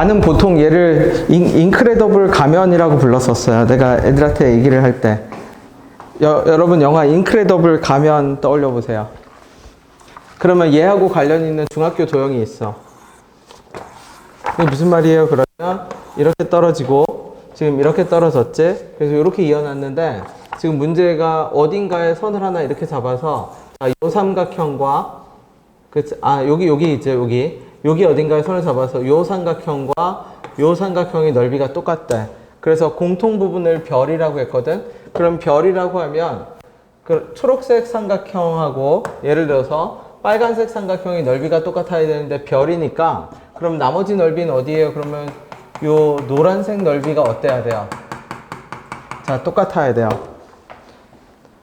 나는 보통 얘를 인크레더블 가면이라고 불렀었어요. 내가 애들한테 얘기를 할 때. 여러분 영화 인크레더블 가면 떠올려 보세요. 그러면 얘하고 관련 있는 중학교 도형이 있어. 이게 무슨 말이에요? 그러면 이렇게 떨어지고 지금 이렇게 떨어졌지? 그래서 이렇게 이어놨는데 지금 문제가 어딘가에 선을 하나 이렇게 잡아서 자, 이 삼각형과 여기 이제 여기 어딘가에 선을 잡아서 이 삼각형과 이 삼각형의 넓이가 똑같대. 그래서 공통 부분을 별이라고 했거든. 그럼 별이라고 하면 그 초록색 삼각형하고 예를 들어서 빨간색 삼각형의 넓이가 똑같아야 되는데 별이니까 그럼 나머지 넓이는 어디예요? 그러면 요 노란색 넓이가 어때야 돼요? 자, 똑같아야 돼요.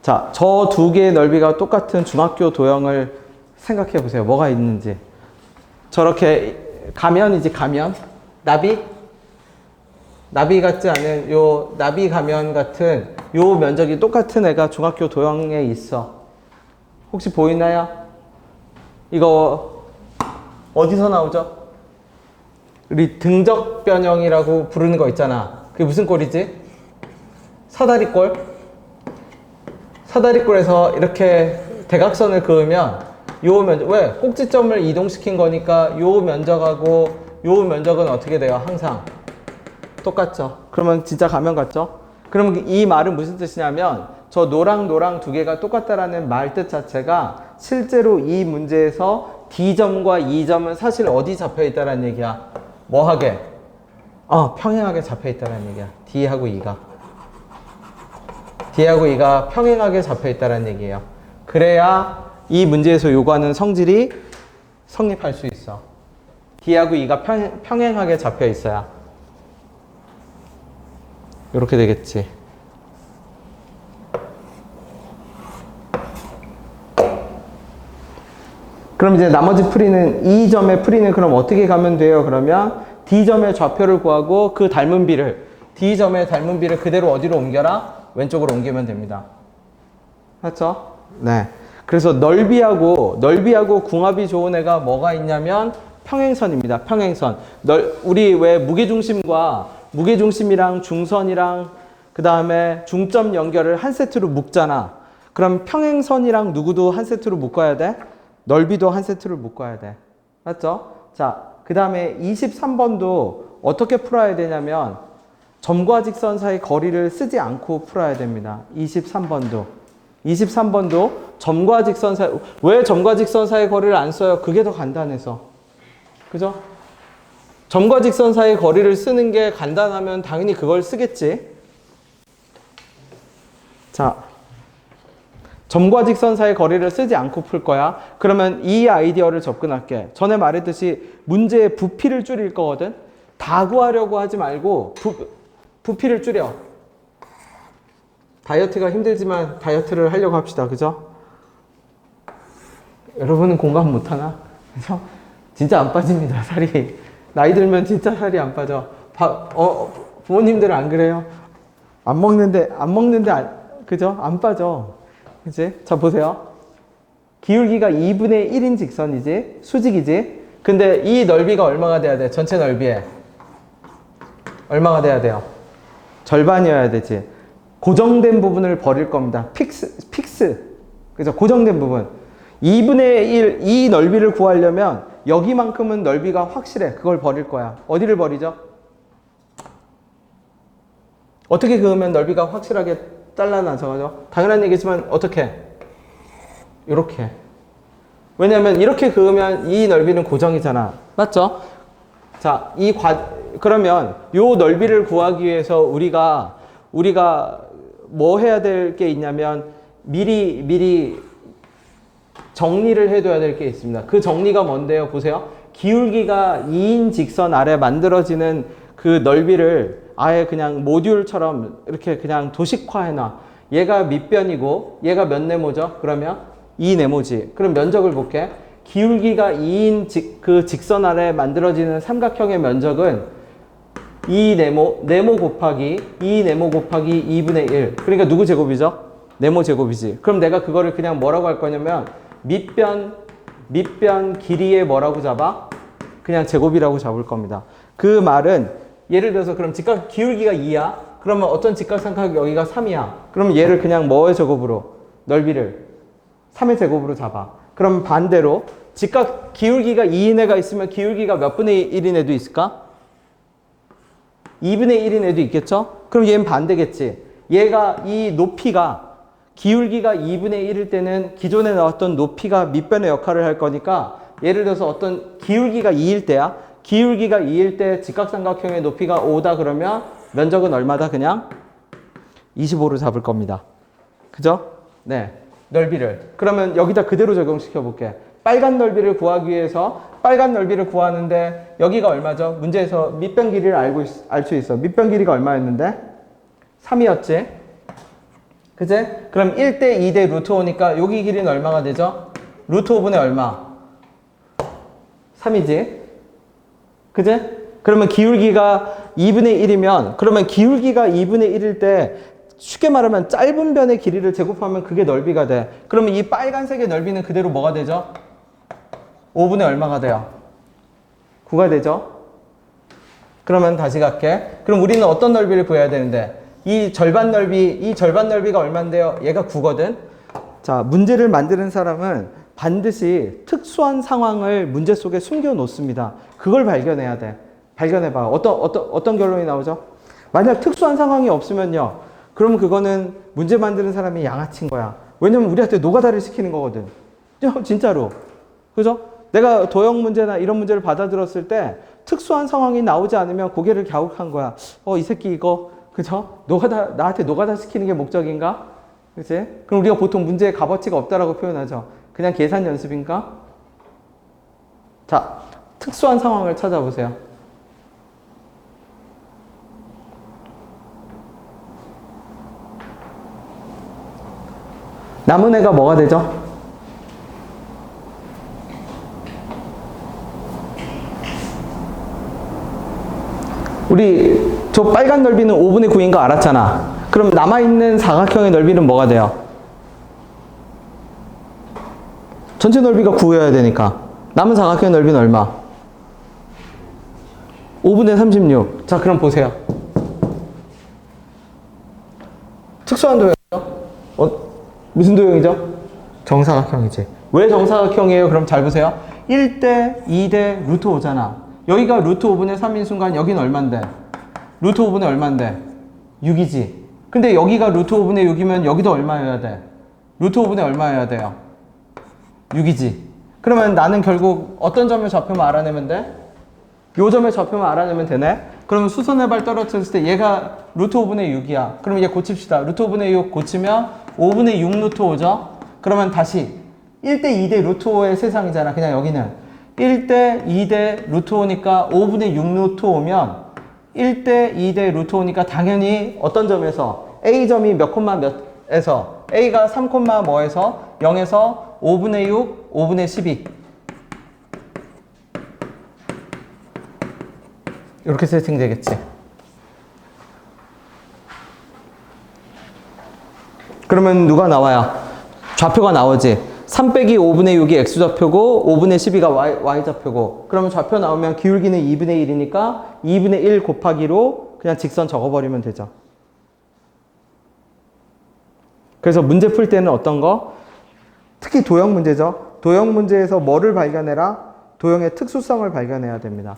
자, 저 두 개의 넓이가 똑같은 중학교 도형을 생각해 보세요. 뭐가 있는지. 저렇게 가면이지, 가면. 나비 같지 않은 요 나비 가면 같은 요 면적이 똑같은 애가 중학교 도형에 있어. 혹시 보이나요? 이거 어디서 나오죠? 우리 등적 변형이라고 부르는 거 있잖아. 그게 무슨 꼴이지? 사다리꼴? 사다리꼴에서 이렇게 대각선을 그으면 요 면적, 왜? 꼭지점을 이동시킨 거니까 요 면적하고 요 면적은 어떻게 돼요? 항상 똑같죠. 그러면 진짜 가면 같죠? 그러면 이 말은 무슨 뜻이냐면 저 노랑 두 개가 똑같다라는 말 뜻 자체가 실제로 이 문제에서 D점과 E점은 사실 어디 잡혀 있다라는 얘기야? 뭐하게? 평행하게 잡혀 있다라는 얘기야. D하고 E가 평행하게 잡혀 있다라는 얘기예요. 그래야 이 문제에서 요구하는 성질이 성립할 수 있어. D하고 E가 평행하게 잡혀 있어야. 이렇게 되겠지. 그럼 이제 나머지 풀이는 이 점의 풀이는 그럼 어떻게 가면 돼요? 그러면 D점의 좌표를 구하고 그 닮은 비를 D점의 닮은 비를 그대로 어디로 옮겨라? 왼쪽으로 옮기면 됩니다. 맞죠? 네. 그래서 넓이하고 궁합이 좋은 애가 뭐가 있냐면 평행선입니다. 평행선. 우리 왜 무게중심이랑 중선이랑 그 다음에 중점 연결을 한 세트로 묶잖아. 그럼 평행선이랑 누구도 한 세트로 묶어야 돼? 넓이도 한 세트로 묶어야 돼. 맞죠? 자, 그 다음에 23번도 어떻게 풀어야 되냐면 점과 직선 사이 거리를 쓰지 않고 풀어야 됩니다. 23번도 점과 직선 사이, 왜 점과 직선 사이 거리를 안 써요? 그게 더 간단해서. 그죠? 점과 직선 사이 거리를 쓰는 게 간단하면 당연히 그걸 쓰겠지. 자, 점과 직선 사이 거리를 쓰지 않고 풀 거야. 그러면 이 아이디어를 접근할게. 전에 말했듯이 문제의 부피를 줄일 거거든. 다 구하려고 하지 말고 부피를 줄여. 다이어트가 힘들지만 다이어트를 하려고 합시다. 그죠? 여러분은 공감 못하나? 그죠? 진짜 안 빠집니다. 살이. 나이 들면 진짜 살이 안 빠져. 부모님들은 안 그래요? 안 먹는데 그죠? 안 빠져. 그치? 자, 보세요. 기울기가 2분의 1인 직선이지? 수직이지? 근데 이 넓이가 얼마가 돼야 돼? 전체 넓이에. 얼마가 돼야 돼요? 절반이어야 되지. 고정된 부분을 버릴 겁니다. 픽스. 그죠? 고정된 부분. 2분의 1, 이 넓이를 구하려면 여기만큼은 넓이가 확실해. 그걸 버릴 거야. 어디를 버리죠? 어떻게 그으면 넓이가 확실하게 잘라나죠? 당연한 얘기지만 어떻게? 이렇게. 왜냐면 이렇게 그으면 이 넓이는 고정이잖아. 맞죠? 자, 그러면 요 넓이를 구하기 위해서 우리가 뭐 해야 될 게 있냐면 미리 정리를 해둬야 될 게 있습니다. 그 정리가 뭔데요? 보세요. 기울기가 2인 직선 아래 만들어지는 그 넓이를 아예 그냥 모듈처럼 이렇게 그냥 도식화해놔. 얘가 밑변이고 얘가 몇 네모죠? 그러면 2네모지. 그럼 면적을 볼게. 기울기가 2인 그 직선 아래 만들어지는 삼각형의 면적은 2네모 곱하기 2분의 1. 그러니까 누구 제곱이죠? 네모 제곱이지. 그럼 내가 그거를 그냥 뭐라고 할 거냐면 밑변 길이의 뭐라고 잡아? 그냥 제곱이라고 잡을 겁니다. 그 말은 예를 들어서 그럼 직각 기울기가 2야. 그러면 어떤 직각삼각형 여기가 3이야. 그럼 얘를 그냥 뭐의 제곱으로? 넓이를 3의 제곱으로 잡아. 그럼 반대로 직각 기울기가 2인 애가 있으면 기울기가 몇 분의 1인 애도 있을까? 2분의 1인 애도 있겠죠? 그럼 얘는 반대겠지. 얘가 이 높이가 기울기가 2분의 1일 때는 기존에 나왔던 높이가 밑변의 역할을 할 거니까 예를 들어서 어떤 기울기가 2일 때야. 기울기가 2일 때 직각삼각형의 높이가 5다 그러면 면적은 얼마다? 그냥 25로 잡을 겁니다. 그죠? 네. 넓이를. 그러면 여기다 그대로 적용시켜 볼게. 빨간 넓이를 구하기 위해서 빨간 넓이를 구하는데 여기가 얼마죠? 문제에서 밑변 길이를 알 수 있어. 밑변 길이가 얼마였는데? 3이었지? 그제? 그럼 1대 2대 루트 5니까 여기 길이는 얼마가 되죠? 루트 5분의 얼마? 3이지? 그제? 그러면 기울기가 2분의 1이면 그러면 기울기가 2분의 1일 때 쉽게 말하면 짧은 변의 길이를 제곱하면 그게 넓이가 돼. 그러면 이 빨간색의 넓이는 그대로 뭐가 되죠? 5분의 얼마가 돼요? 9가 되죠? 그러면 다시 갈게. 그럼 우리는 어떤 넓이를 구해야 되는데 이 절반 넓이가 얼마인데요? 얘가 9거든. 자, 문제를 만드는 사람은 반드시 특수한 상황을 문제 속에 숨겨 놓습니다. 그걸 발견해야 돼. 발견해봐. 어떤 결론이 나오죠? 만약 특수한 상황이 없으면요. 그러면 그거는 문제 만드는 사람이 양아치인 거야. 왜냐면 우리한테 노가다를 시키는 거거든. 진짜로. 그죠? 내가 도형 문제나 이런 문제를 받아들었을 때 특수한 상황이 나오지 않으면 고개를 갸웃한 거야. 이 새끼 이거, 그죠? 나한테 노가다 시키는 게 목적인가? 그치? 그럼 우리가 보통 문제에 값어치가 없다라고 표현하죠. 그냥 계산 연습인가? 자, 특수한 상황을 찾아보세요. 남은 애가 뭐가 되죠? 우리 저 빨간 넓이는 5분의 9인 거 알았잖아. 그럼 남아있는 사각형의 넓이는 뭐가 돼요? 전체 넓이가 9여야 되니까 남은 사각형의 넓이는 얼마? 5분의 36. 자, 그럼 보세요. 특수한 도형이죠? 무슨 도형이죠? 정사각형이지. 왜 정사각형이에요? 그럼 잘 보세요. 1대 2대 루트 5잖아. 여기가 루트 5분의 3인 순간 여기는 얼만데? 루트 5분의 얼만데? 6이지. 근데 여기가 루트 5분의 6이면 여기도 얼마여야 돼? 루트 5분의 얼마여야 돼요? 6이지. 그러면 나는 결국 어떤 점의 좌표만 알아내면 돼? 요 점의 좌표만 알아내면 되네? 그러면 수선의 발 떨어뜨렸을 때 얘가 루트 5분의 6이야. 그럼 얘 고칩시다. 루트 5분의 6 고치면 5분의 6 루트 5죠? 그러면 다시 1대 2대 루트 5의 세상이잖아. 그냥 여기는 1대 2대 루트 5니까 5분의 6 루트 5면 1대 2대 루트 5니까 당연히 어떤 점에서 A점이 몇 콤마 몇에서 A가 3 콤마 뭐에서 0에서 5분의 6, 5분의 12 이렇게 세팅되겠지. 그러면 누가 나와요? 좌표가 나오지. 3 빼기 5분의 6이 X좌표고 5분의 12가 Y좌표고 그러면 좌표 나오면 기울기는 2분의 1이니까 2분의 1 곱하기로 그냥 직선 적어버리면 되죠. 그래서 문제 풀 때는 어떤 거? 특히 도형 문제죠. 도형 문제에서 뭐를 발견해라? 도형의 특수성을 발견해야 됩니다.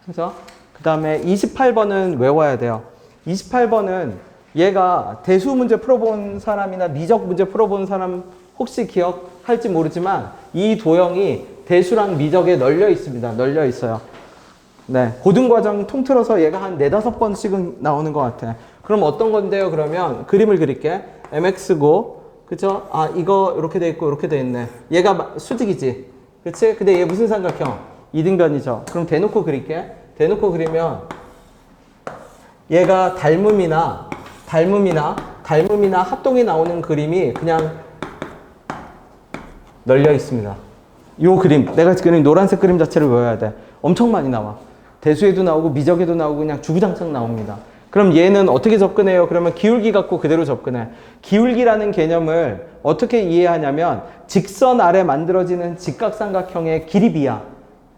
그래서 그 다음에 28번은 외워야 돼요. 28번은 얘가 대수 문제 풀어본 사람이나 미적 문제 풀어본 사람 혹시 기억할지 모르지만 이 도형이 대수랑 미적에 널려 있습니다. 널려 있어요. 네, 고등과정 통틀어서 얘가 한 4-5번씩은 나오는 것 같아. 그럼 어떤 건데요? 그러면 그림을 그릴게. mx고 그쵸? 아, 이거 이렇게 돼 있고 이렇게 돼 있네. 얘가 수직이지. 그치? 근데 얘 무슨 삼각형? 이등변이죠. 그럼 대놓고 그릴게. 대놓고 그리면 얘가 닮음이나 합동이 나오는 그림이 그냥 널려 있습니다. 요 그림, 내가 그린 노란색 그림 자체를 외워야 돼. 엄청 많이 나와. 대수에도 나오고 미적에도 나오고 그냥 주구장창 나옵니다. 그럼 얘는 어떻게 접근해요? 그러면 기울기 갖고 그대로 접근해. 기울기라는 개념을 어떻게 이해하냐면 직선 아래 만들어지는 직각삼각형의 길이 B야.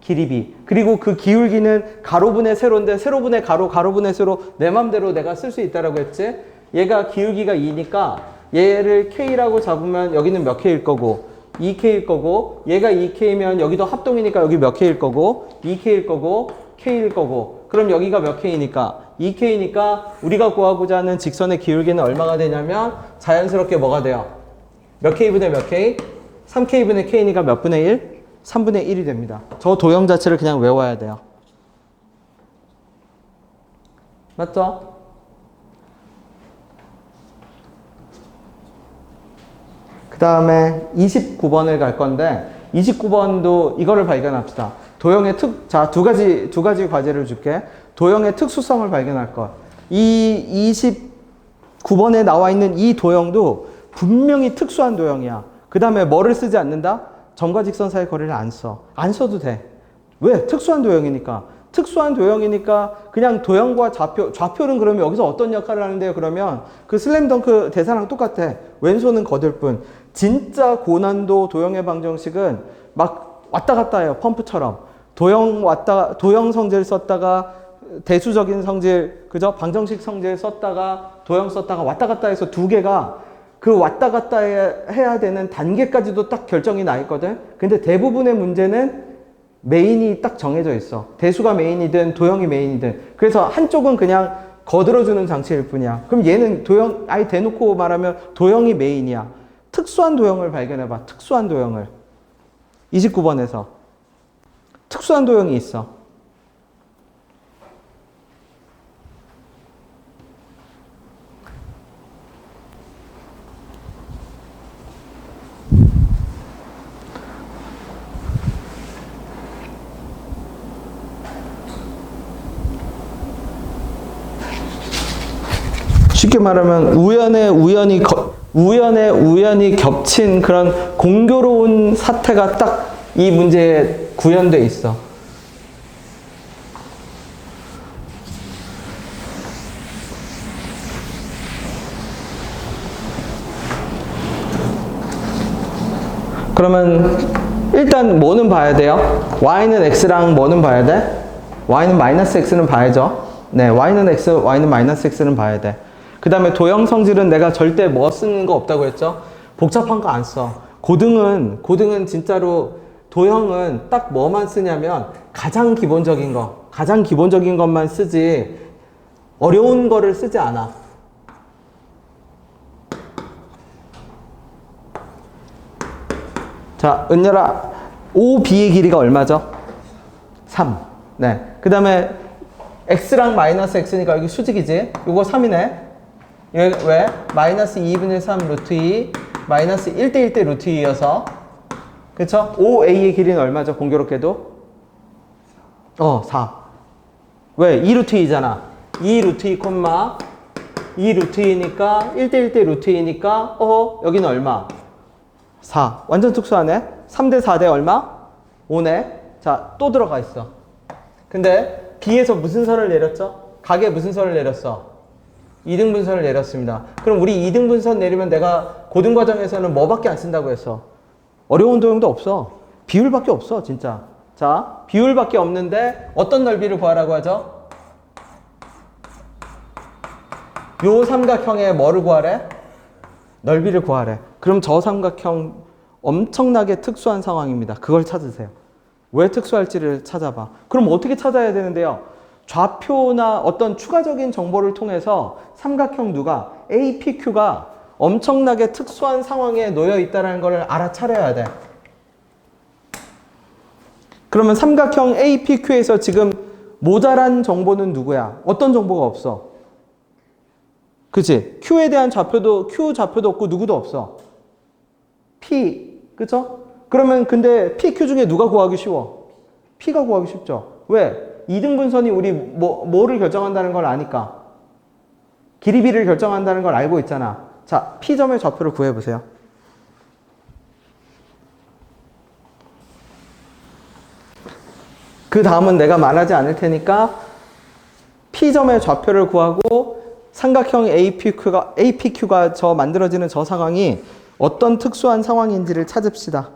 길이 B. 그리고 그 기울기는 가로분의 세로인데 세로분의 가로, 가로분의 세로 내 맘대로 내가 쓸 수 있다라고 했지. 얘가 기울기가 2니까 얘를 K라고 잡으면 여기는 몇 K일 거고 2K일 거고 얘가 2K면 여기도 합동이니까 여기 몇 K일 거고 2K일 거고 K일 거고 그럼 여기가 몇 K니까 2K니까 우리가 구하고자 하는 직선의 기울기는 얼마가 되냐면 자연스럽게 뭐가 돼요? 몇 K분의 몇 K? 3K분의 K니까 몇 분의 1? 3분의 1이 됩니다. 저 도형 자체를 그냥 외워야 돼요. 맞죠? 그 다음에 29번을 갈 건데 29번도 이거를 발견합시다. 도형의 자, 두 가지 과제를 줄게. 도형의 특수성을 발견할 것. 이 29번에 나와 있는 이 도형도 분명히 특수한 도형이야. 그 다음에 뭐를 쓰지 않는다? 점과 직선 사이 거리를 안 써. 안 써도 돼. 왜? 특수한 도형이니까. 특수한 도형이니까 그냥 도형과 좌표는 그러면 여기서 어떤 역할을 하는데요? 그러면 그 슬램덩크 대사랑 똑같아. 왼손은 거들 뿐. 진짜 고난도 도형의 방정식은 막 왔다 갔다 해요. 펌프처럼. 도형 성질 썼다가 대수적인 성질, 그죠? 방정식 성질 썼다가 도형 썼다가 왔다 갔다 해서 두 개가 그 왔다 갔다 해야 되는 단계까지도 딱 결정이 나 있거든. 근데 대부분의 문제는 메인이 딱 정해져 있어. 대수가 메인이든 도형이 메인이든. 그래서 한쪽은 그냥 거들어주는 장치일 뿐이야. 그럼 얘는 도형, 아예 대놓고 말하면 도형이 메인이야. 특수한 도형을 발견해봐. 특수한 도형을. 29번에서. 특수한 도형이 있어. 쉽게 말하면 우연에 우연히 겹친 그런 공교로운 사태가 딱 이 문제에 구현돼 있어. 그러면 일단 뭐는 봐야 돼요? y는 x랑 뭐는 봐야 돼? y는 마이너스 x는 봐야죠. 네, y는 x, y는 마이너스 x는 봐야 돼. 그 다음에 도형 성질은 내가 절대 뭐 쓰는 거 없다고 했죠? 복잡한 거 안 써. 고등은 진짜로 도형은 딱 뭐만 쓰냐면 가장 기본적인 것만 쓰지 어려운 거를 쓰지 않아. 자, 은열아, OB의 길이가 얼마죠? 3. 네. 그 다음에 x랑 마이너스 x니까 여기 수직이지? 이거 3이네. 왜? 마이너스 2분의 3 루트 2 마이너스 1대 1대 루트 2여서 그쵸? OA의 길이는 얼마죠? 공교롭게도? 4. 왜? 2 루트 2잖아. 2 루트 2 콤마 2 루트 2니까 1대 1대 루트 2니까 여기는 얼마? 4. 완전 특수하네. 3대 4대 얼마? 5네. 자, 또 들어가 있어. 근데 B에서 무슨 선을 내렸죠? 각에 무슨 선을 내렸어? 2등분선을 내렸습니다. 그럼 우리 2등분선 내리면 내가 고등과정에서는 뭐밖에 안 쓴다고 했어? 어려운 도형도 없어. 비율밖에 없어, 진짜. 자, 비율밖에 없는데 어떤 넓이를 구하라고 하죠? 요 삼각형의 뭐를 구하래? 넓이를 구하래. 그럼 저 삼각형 엄청나게 특수한 상황입니다. 그걸 찾으세요. 왜 특수할지를 찾아봐. 그럼 어떻게 찾아야 되는데요? 좌표나 어떤 추가적인 정보를 통해서 삼각형 누가 APQ가 엄청나게 특수한 상황에 놓여 있다는 걸 알아차려야 돼. 그러면 삼각형 APQ에서 지금 모자란 정보는 누구야? 어떤 정보가 없어? 그치? Q에 대한 Q 좌표도 없고 누구도 없어. P, 그쵸? 그러면 근데 PQ 중에 누가 구하기 쉬워? P가 구하기 쉽죠. 왜? 2등분선이 우리 뭐를 결정한다는 걸 아니까. 길이비를 결정한다는 걸 알고 있잖아. 자, P점의 좌표를 구해보세요. 그 다음은 내가 말하지 않을 테니까 P점의 좌표를 구하고 삼각형 APQ가 만들어지는 저 상황이 어떤 특수한 상황인지를 찾읍시다.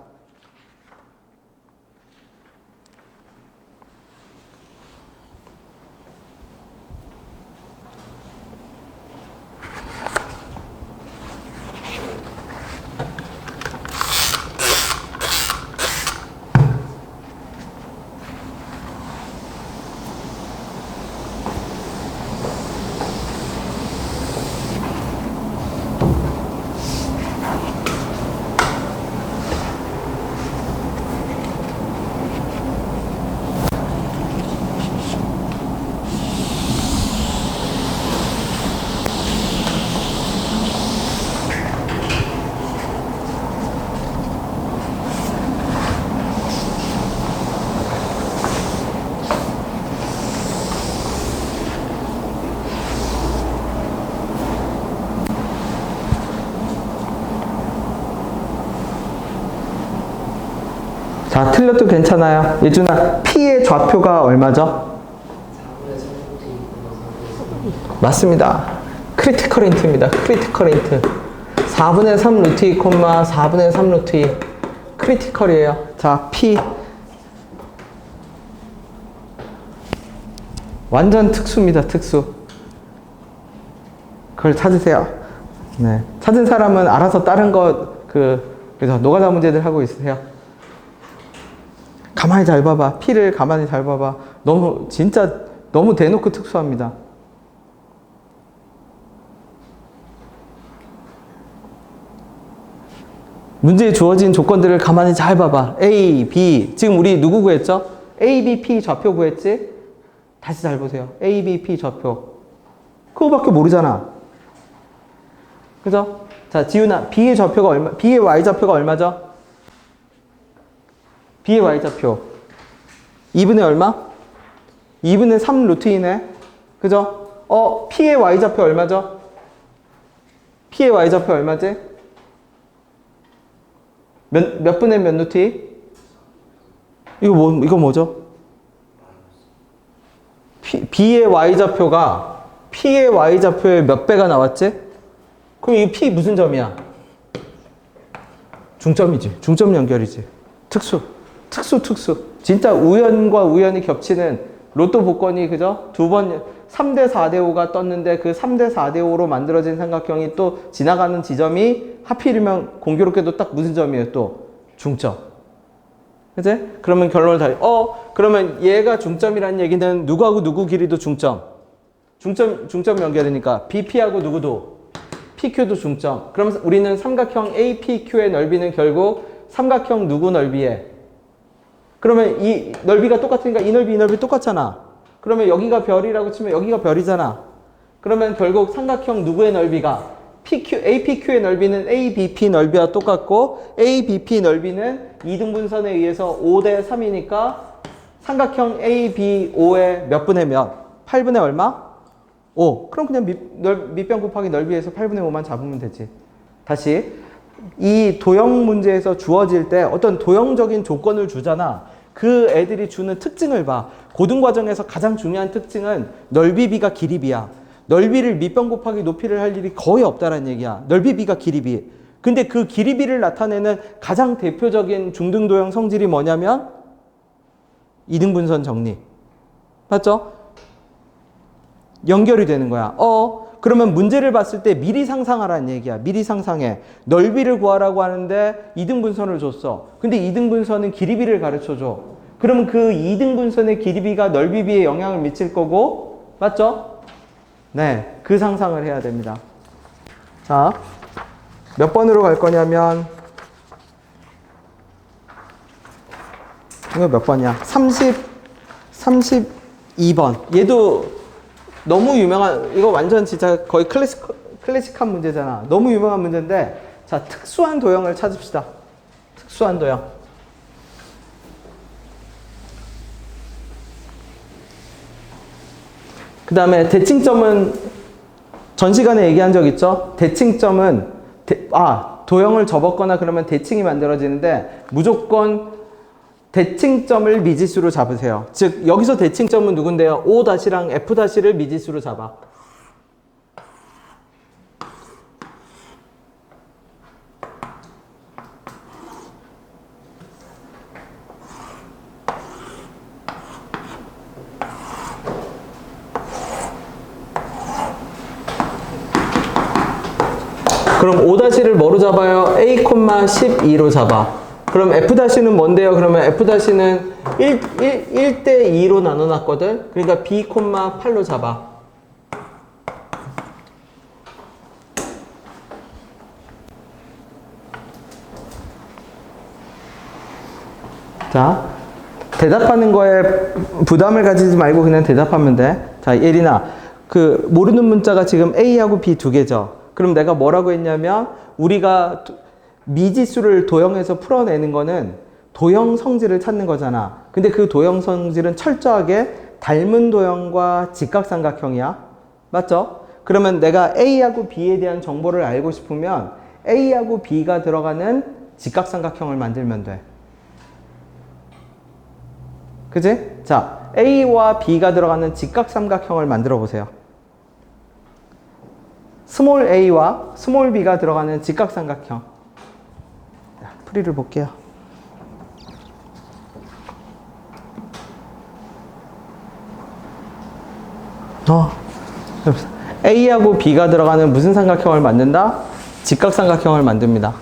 자, 틀려도 괜찮아요. 예준아, P의 좌표가 얼마죠? 맞습니다. 크리티컬 인트입니다. 크리티컬 인트. 4분의 3 루트 2, 4분의 3 루트 2. 크리티컬이에요. 자, P. 완전 특수입니다. 특수. 그걸 찾으세요. 네. 찾은 사람은 알아서 다른 그래서 노가다 문제들 하고 있으세요. 가만히 잘 봐봐. P를 가만히 잘 봐봐. 진짜 너무 대놓고 특수합니다. 문제에 주어진 조건들을 가만히 잘 봐봐. A, B. 지금 우리 누구 구했죠? A, B, P 좌표 구했지? 다시 잘 보세요. A, B, P 좌표. 그거밖에 모르잖아. 그죠? 자, 지훈아, B의 좌표가 B의 Y좌표가 얼마죠? B의 Y좌표. 2분의 얼마? 2분의 3 루트 2네. 그죠? P의 Y좌표 얼마죠? P의 Y좌표 얼마지? 몇 분의 몇 루트 2? 이거 뭐죠? B의 Y좌표가 P의 Y좌표의 몇 배가 나왔지? 그럼 이 P 무슨 점이야? 중점이지. 중점 연결이지. 특수. 진짜 우연과 우연이 겹치는 로또 복권이, 그죠? 3대 4대 5가 떴는데 그 3대 4대 5로 만들어진 삼각형이 또 지나가는 지점이 하필이면 공교롭게도 딱 무슨 점이에요? 또 중점. 그치? 그러면 결론을 그러면 얘가 중점이라는 얘기는 누구하고 누구 길이도 중점 중점 연결이니까 BP하고 누구도 PQ도 중점. 그러면 우리는 삼각형 APQ의 넓이는 결국 삼각형 누구 넓이에, 그러면 이 넓이가 똑같으니까 이 넓이 똑같잖아. 그러면 여기가 별이라고 치면 여기가 별이잖아. 그러면 결국 삼각형 누구의 넓이가 APQ의 넓이는 ABP 넓이와 똑같고 ABP 넓이는 이등분선에 의해서 5대 3이니까 삼각형 ABO의 몇 분의 몇? 8분의 얼마? 5. 그럼 그냥 밑변 곱하기 넓이에서 8분의 5만 잡으면 되지. 다시 이 도형 문제에서 주어질 때 어떤 도형적인 조건을 주잖아. 그 애들이 주는 특징을 봐. 고등과정에서 가장 중요한 특징은 넓이 비가 길이 비야. 넓이를 밑변 곱하기 높이를 할 일이 거의 없다는 얘기야. 넓이 비가 길이 비. 근데 그 길이 비를 나타내는 가장 대표적인 중등도형 성질이 뭐냐면 이등분선 정리. 맞죠? 연결이 되는 거야. 그러면 문제를 봤을 때 미리 상상하라는 얘기야. 미리 상상해. 넓이를 구하라고 하는데 이등분선을 줬어. 근데 이등분선은 길이비를 가르쳐줘. 그러면 그 이등분선의 길이비가 넓이비에 영향을 미칠 거고, 맞죠? 네, 그 상상을 해야 됩니다. 자, 몇 번으로 갈 거냐면 이거 몇 번이야? 32번. 얘도 너무 유명한, 이거 완전 진짜 거의 클래식한 문제잖아. 너무 유명한 문제인데, 자, 특수한 도형을 찾읍시다. 특수한 도형. 그 다음에 대칭점은 전 시간에 얘기한 적 있죠? 대칭점은, 도형을 접었거나 그러면 대칭이 만들어지는데, 무조건 대칭점을 미지수로 잡으세요. 즉 여기서 대칭점은 누군데요? O-랑 F-를 미지수로 잡아. 그럼 O-를 뭐로 잡아요? A,12로 잡아. 그럼 F-는 뭔데요? 그러면 F-는 1대 2로 나눠놨거든? 그러니까 B,8로 잡아. 자, 대답하는 거에 부담을 가지지 말고 그냥 대답하면 돼. 자, 예린아, 모르는 문자가 지금 A하고 B 두 개죠? 그럼 내가 뭐라고 했냐면, 우리가 미지수를 도형에서 풀어내는 거는 도형 성질을 찾는 거잖아. 근데 그 도형 성질은 철저하게 닮은 도형과 직각삼각형이야. 맞죠? 그러면 내가 A하고 B에 대한 정보를 알고 싶으면 A하고 B가 들어가는 직각삼각형을 만들면 돼. 그지? 자, A와 B가 들어가는 직각삼각형을 만들어 보세요. 스몰 a와 스몰 b가 들어가는 직각삼각형. 풀이를 볼게요. A하고 B가 들어가는 무슨 삼각형을 만든다? 직각삼각형을 만듭니다.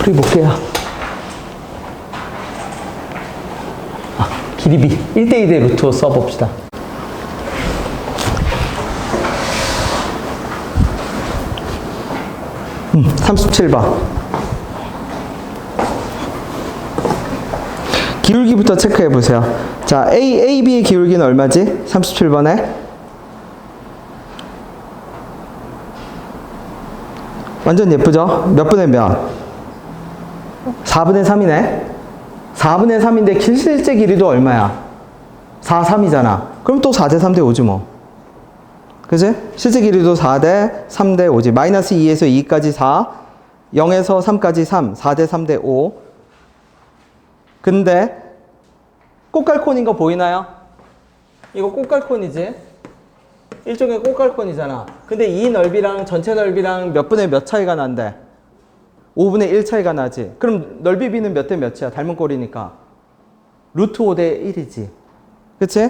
풀이 볼게요. 길이 B 1대2대 루트 5 써봅시다. 음, 37번. 기울기부터 체크해 보세요. 자, AB의 기울기는 얼마지? 37번에 완전 예쁘죠? 몇 분의 몇? 4분의 3이네. 4분의 3인데 실제 길이도 얼마야? 4, 3이잖아. 그럼 또 4대 3대 5지 뭐. 그치? 실제 길이도 4대 3대 5지. 마이너스 2에서 2까지 4, 0에서 3까지 3, 4대 3대 5. 근데 꽃갈콘인 거 보이나요? 이거 꽃갈콘이지? 일종의 꽃갈콘이잖아. 근데 이 넓이랑 전체 넓이랑 몇 분의 몇 차이가 난대? 5분의 1 차이가 나지. 그럼 넓이 B는 몇 대 몇이야? 닮은 꼴이니까. 루트 5대 1이지. 그치?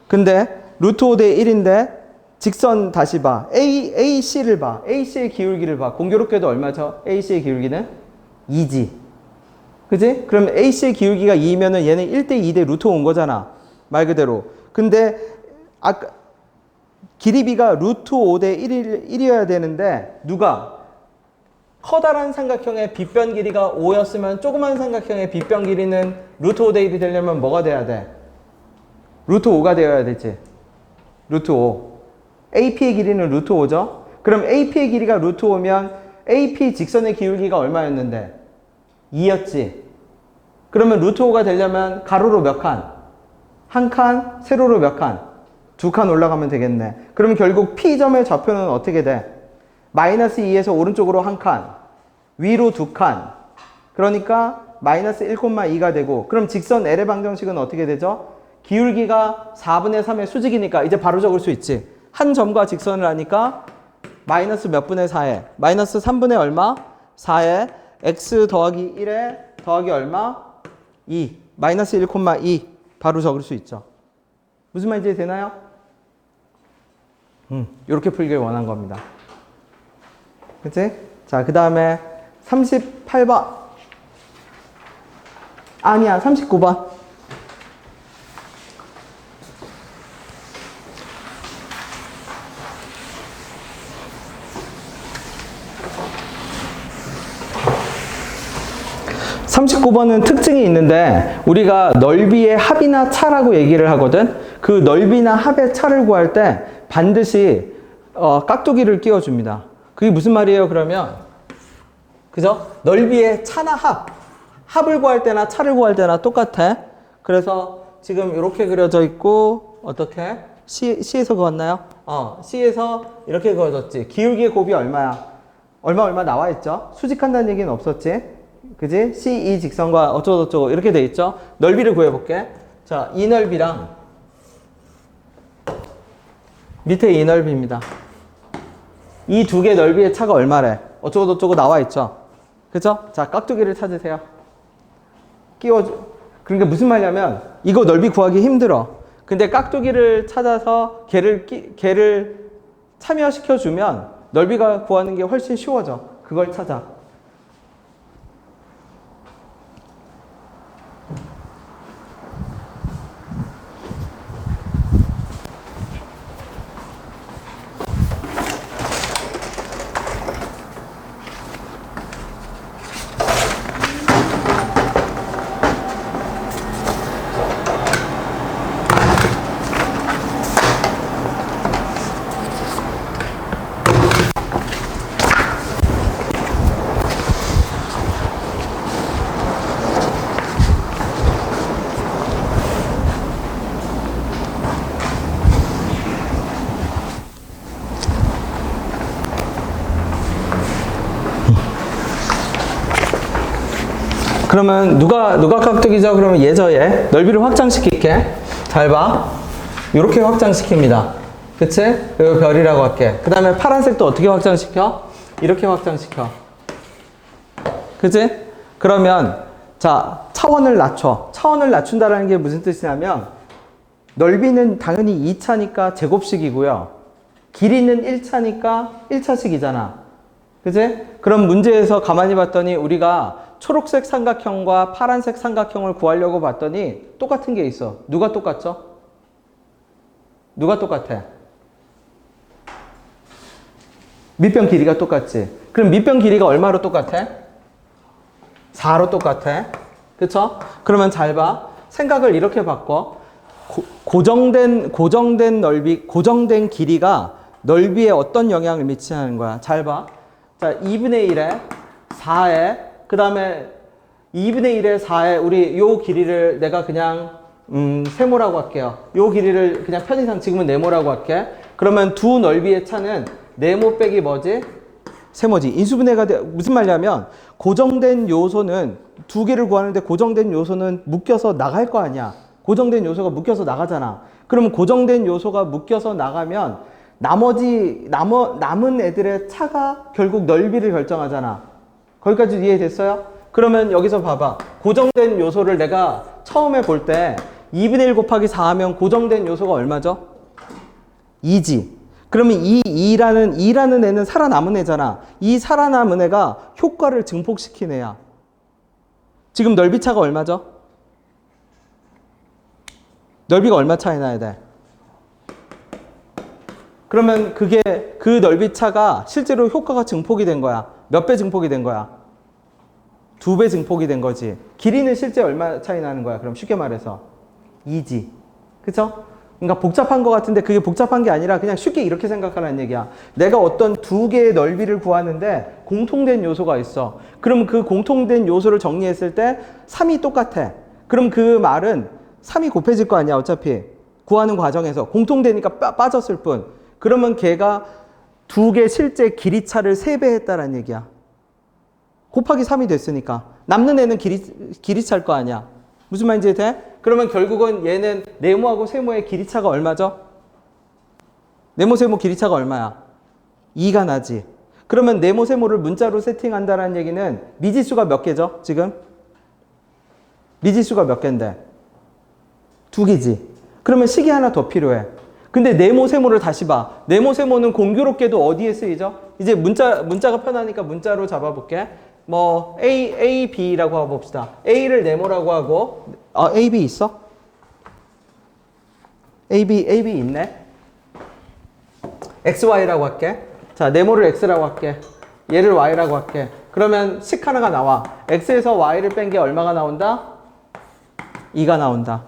근데 루트 5대 1인데 직선 다시 봐. AC를 봐. AC의 기울기를 봐. 공교롭게도 얼마죠? AC의 기울기는 2지. 그치? 그럼 AC의 기울기가 2면은 얘는 1대 2대 루트 5온 거잖아. 말 그대로. 근데 아까 길이 B가 루트 5대 1이어야 되는데 누가? 커다란 삼각형의 빗변 길이가 5였으면 조그만 삼각형의 빗변 길이는 루트 5대 1이 되려면 뭐가 돼야 돼? 루트 5가 되어야 되지. 루트 5. AP의 길이는 루트 5죠? 그럼 AP의 길이가 루트 5면 AP 직선의 기울기가 얼마였는데? 2였지. 그러면 루트 5가 되려면 가로로 몇 칸? 한 칸, 세로로 몇 칸? 두 칸 올라가면 되겠네. 그러면 결국 P점의 좌표는 어떻게 돼? 마이너스 2에서 오른쪽으로 한 칸, 위로 두 칸. 그러니까 마이너스 1,2가 되고, 그럼 직선 L의 방정식은 어떻게 되죠? 기울기가 4분의 3의 수직이니까 이제 바로 적을 수 있지. 한 점과 직선을 하니까 마이너스 몇 분의 4에 마이너스 3분의 얼마? 4에 x 더하기 1에 더하기 얼마? 2. 마이너스 1,2 바로 적을 수 있죠. 무슨 말인지 되나요? 이렇게 풀길 원한 겁니다. 그치? 자, 그 다음에 38번. 아니야, 39번. (39번은) 특징이 있는데 우리가 넓이의 합이나 차라고 얘기를 하거든. 그 넓이나 합의 차를 구할 때 반드시 깍두기를 끼워줍니다. 그게 무슨 말이에요? 그러면 그죠? 넓이의 차나 합을 구할 때나 차를 구할 때나 똑같아. 그래서 지금 이렇게 그려져 있고 어떻게? C에서 그었나요? C에서 이렇게 그어졌지. 기울기의 곱이 얼마야? 얼마 나와 있죠? 수직한다는 얘기는 없었지? 그지? CE 직선과 어쩌고저쩌고 이렇게 돼 있죠? 넓이를 구해볼게. 자, 이 넓이랑 밑에 이 넓이입니다. 이 두 개 넓이의 차가 얼마래? 어쩌고저쩌고 나와 있죠? 그죠? 자, 깍두기를 찾으세요. 끼워줘. 그러니까 무슨 말이냐면 이거 넓이 구하기 힘들어. 근데 깍두기를 찾아서 걔를 참여시켜주면 넓이가 구하는 게 훨씬 쉬워져. 그걸 찾아. 그러면 누가 깍두기죠? 그러면 얘죠, 얘. 넓이를 확장시킬게. 잘 봐. 이렇게 확장시킵니다. 그치? 그리고 별이라고 할게. 그 다음에 파란색도 어떻게 확장시켜? 이렇게 확장시켜. 그치? 그러면 자, 차원을 낮춰. 차원을 낮춘다는 게 무슨 뜻이냐면 넓이는 당연히 2차니까 제곱식이고요. 길이는 1차니까 1차식이잖아. 그치? 그럼 문제에서 가만히 봤더니 우리가 초록색 삼각형과 파란색 삼각형을 구하려고 봤더니 똑같은 게 있어. 누가 똑같죠? 누가 똑같아? 밑변 길이가 똑같지. 그럼 밑변 길이가 얼마로 똑같아? 4로 똑같아. 그쵸? 그러면 잘 봐. 생각을 이렇게 바꿔. 고정된 넓이, 고정된 길이가 넓이에 어떤 영향을 미치는 거야. 잘 봐. 자, 2분의 1에 4에, 그 다음에 2분의 1에 4에 우리 요 길이를 내가 그냥 세모라고 할게요. 요 길이를 그냥 편의상 지금은 네모라고 할게. 그러면 두 넓이의 차는 네모 빼기 뭐지? 세모지. 인수분해가 무슨 말이냐면 고정된 요소는 두 개를 구하는데 고정된 요소는 묶여서 나갈 거 아니야. 고정된 요소가 묶여서 나가잖아. 그러면 고정된 요소가 묶여서 나가면 남은 애들의 차가 결국 넓이를 결정하잖아. 거기까지 이해됐어요? 그러면 여기서 봐봐. 고정된 요소를 내가 처음에 볼 때 2분의 1 곱하기 4 하면 고정된 요소가 얼마죠? 2지. 그러면 이 2라는 애는 살아남은 애잖아. 이 살아남은 애가 효과를 증폭시킨 애야. 지금 넓이 차가 얼마죠? 넓이가 얼마 차이 나야 돼? 그러면 그 넓이 차가 실제로 효과가 증폭이 된 거야. 몇 배 증폭이 된 거야? 2배 증폭이 된 거지. 길이는 실제 얼마 차이 나는 거야? 그럼 쉽게 말해서 2지. 그쵸? 그러니까 복잡한 것 같은데 그게 복잡한 게 아니라 그냥 쉽게 이렇게 생각하라는 얘기야. 내가 어떤 두 개의 넓이를 구하는데 공통된 요소가 있어. 그럼 그 공통된 요소를 정리했을 때 3이 똑같아. 그럼 그 말은 3이 곱해질 거 아니야, 어차피. 구하는 과정에서. 공통되니까 빠졌을 뿐. 그러면 걔가 두 개 실제 길이차를 3배 했다라는 얘기야. 곱하기 3이 됐으니까. 남는 애는 길이차일 거 아니야. 무슨 말인지 돼? 그러면 결국은 얘는 네모하고 세모의 길이차가 얼마죠? 네모, 세모 길이차가 얼마야? 2가 나지. 그러면 네모, 세모를 문자로 세팅한다는 얘기는 미지수가 몇 개죠? 지금? 미지수가 몇 개인데? 2개지. 그러면 식이 하나 더 필요해. 근데 네모, 세모를 다시 봐. 네모, 세모는 공교롭게도 어디에 쓰이죠? 이제 문자가 편하니까 문자로 잡아볼게. 뭐 A, B라고 하고 봅시다. A를 네모라고 하고 A, B 있어? A, B 있네. X, Y라고 할게. 자, 네모를 X라고 할게. 얘를 Y라고 할게. 그러면 식 하나가 나와. X에서 Y를 뺀 게 얼마가 나온다? 2가 나온다.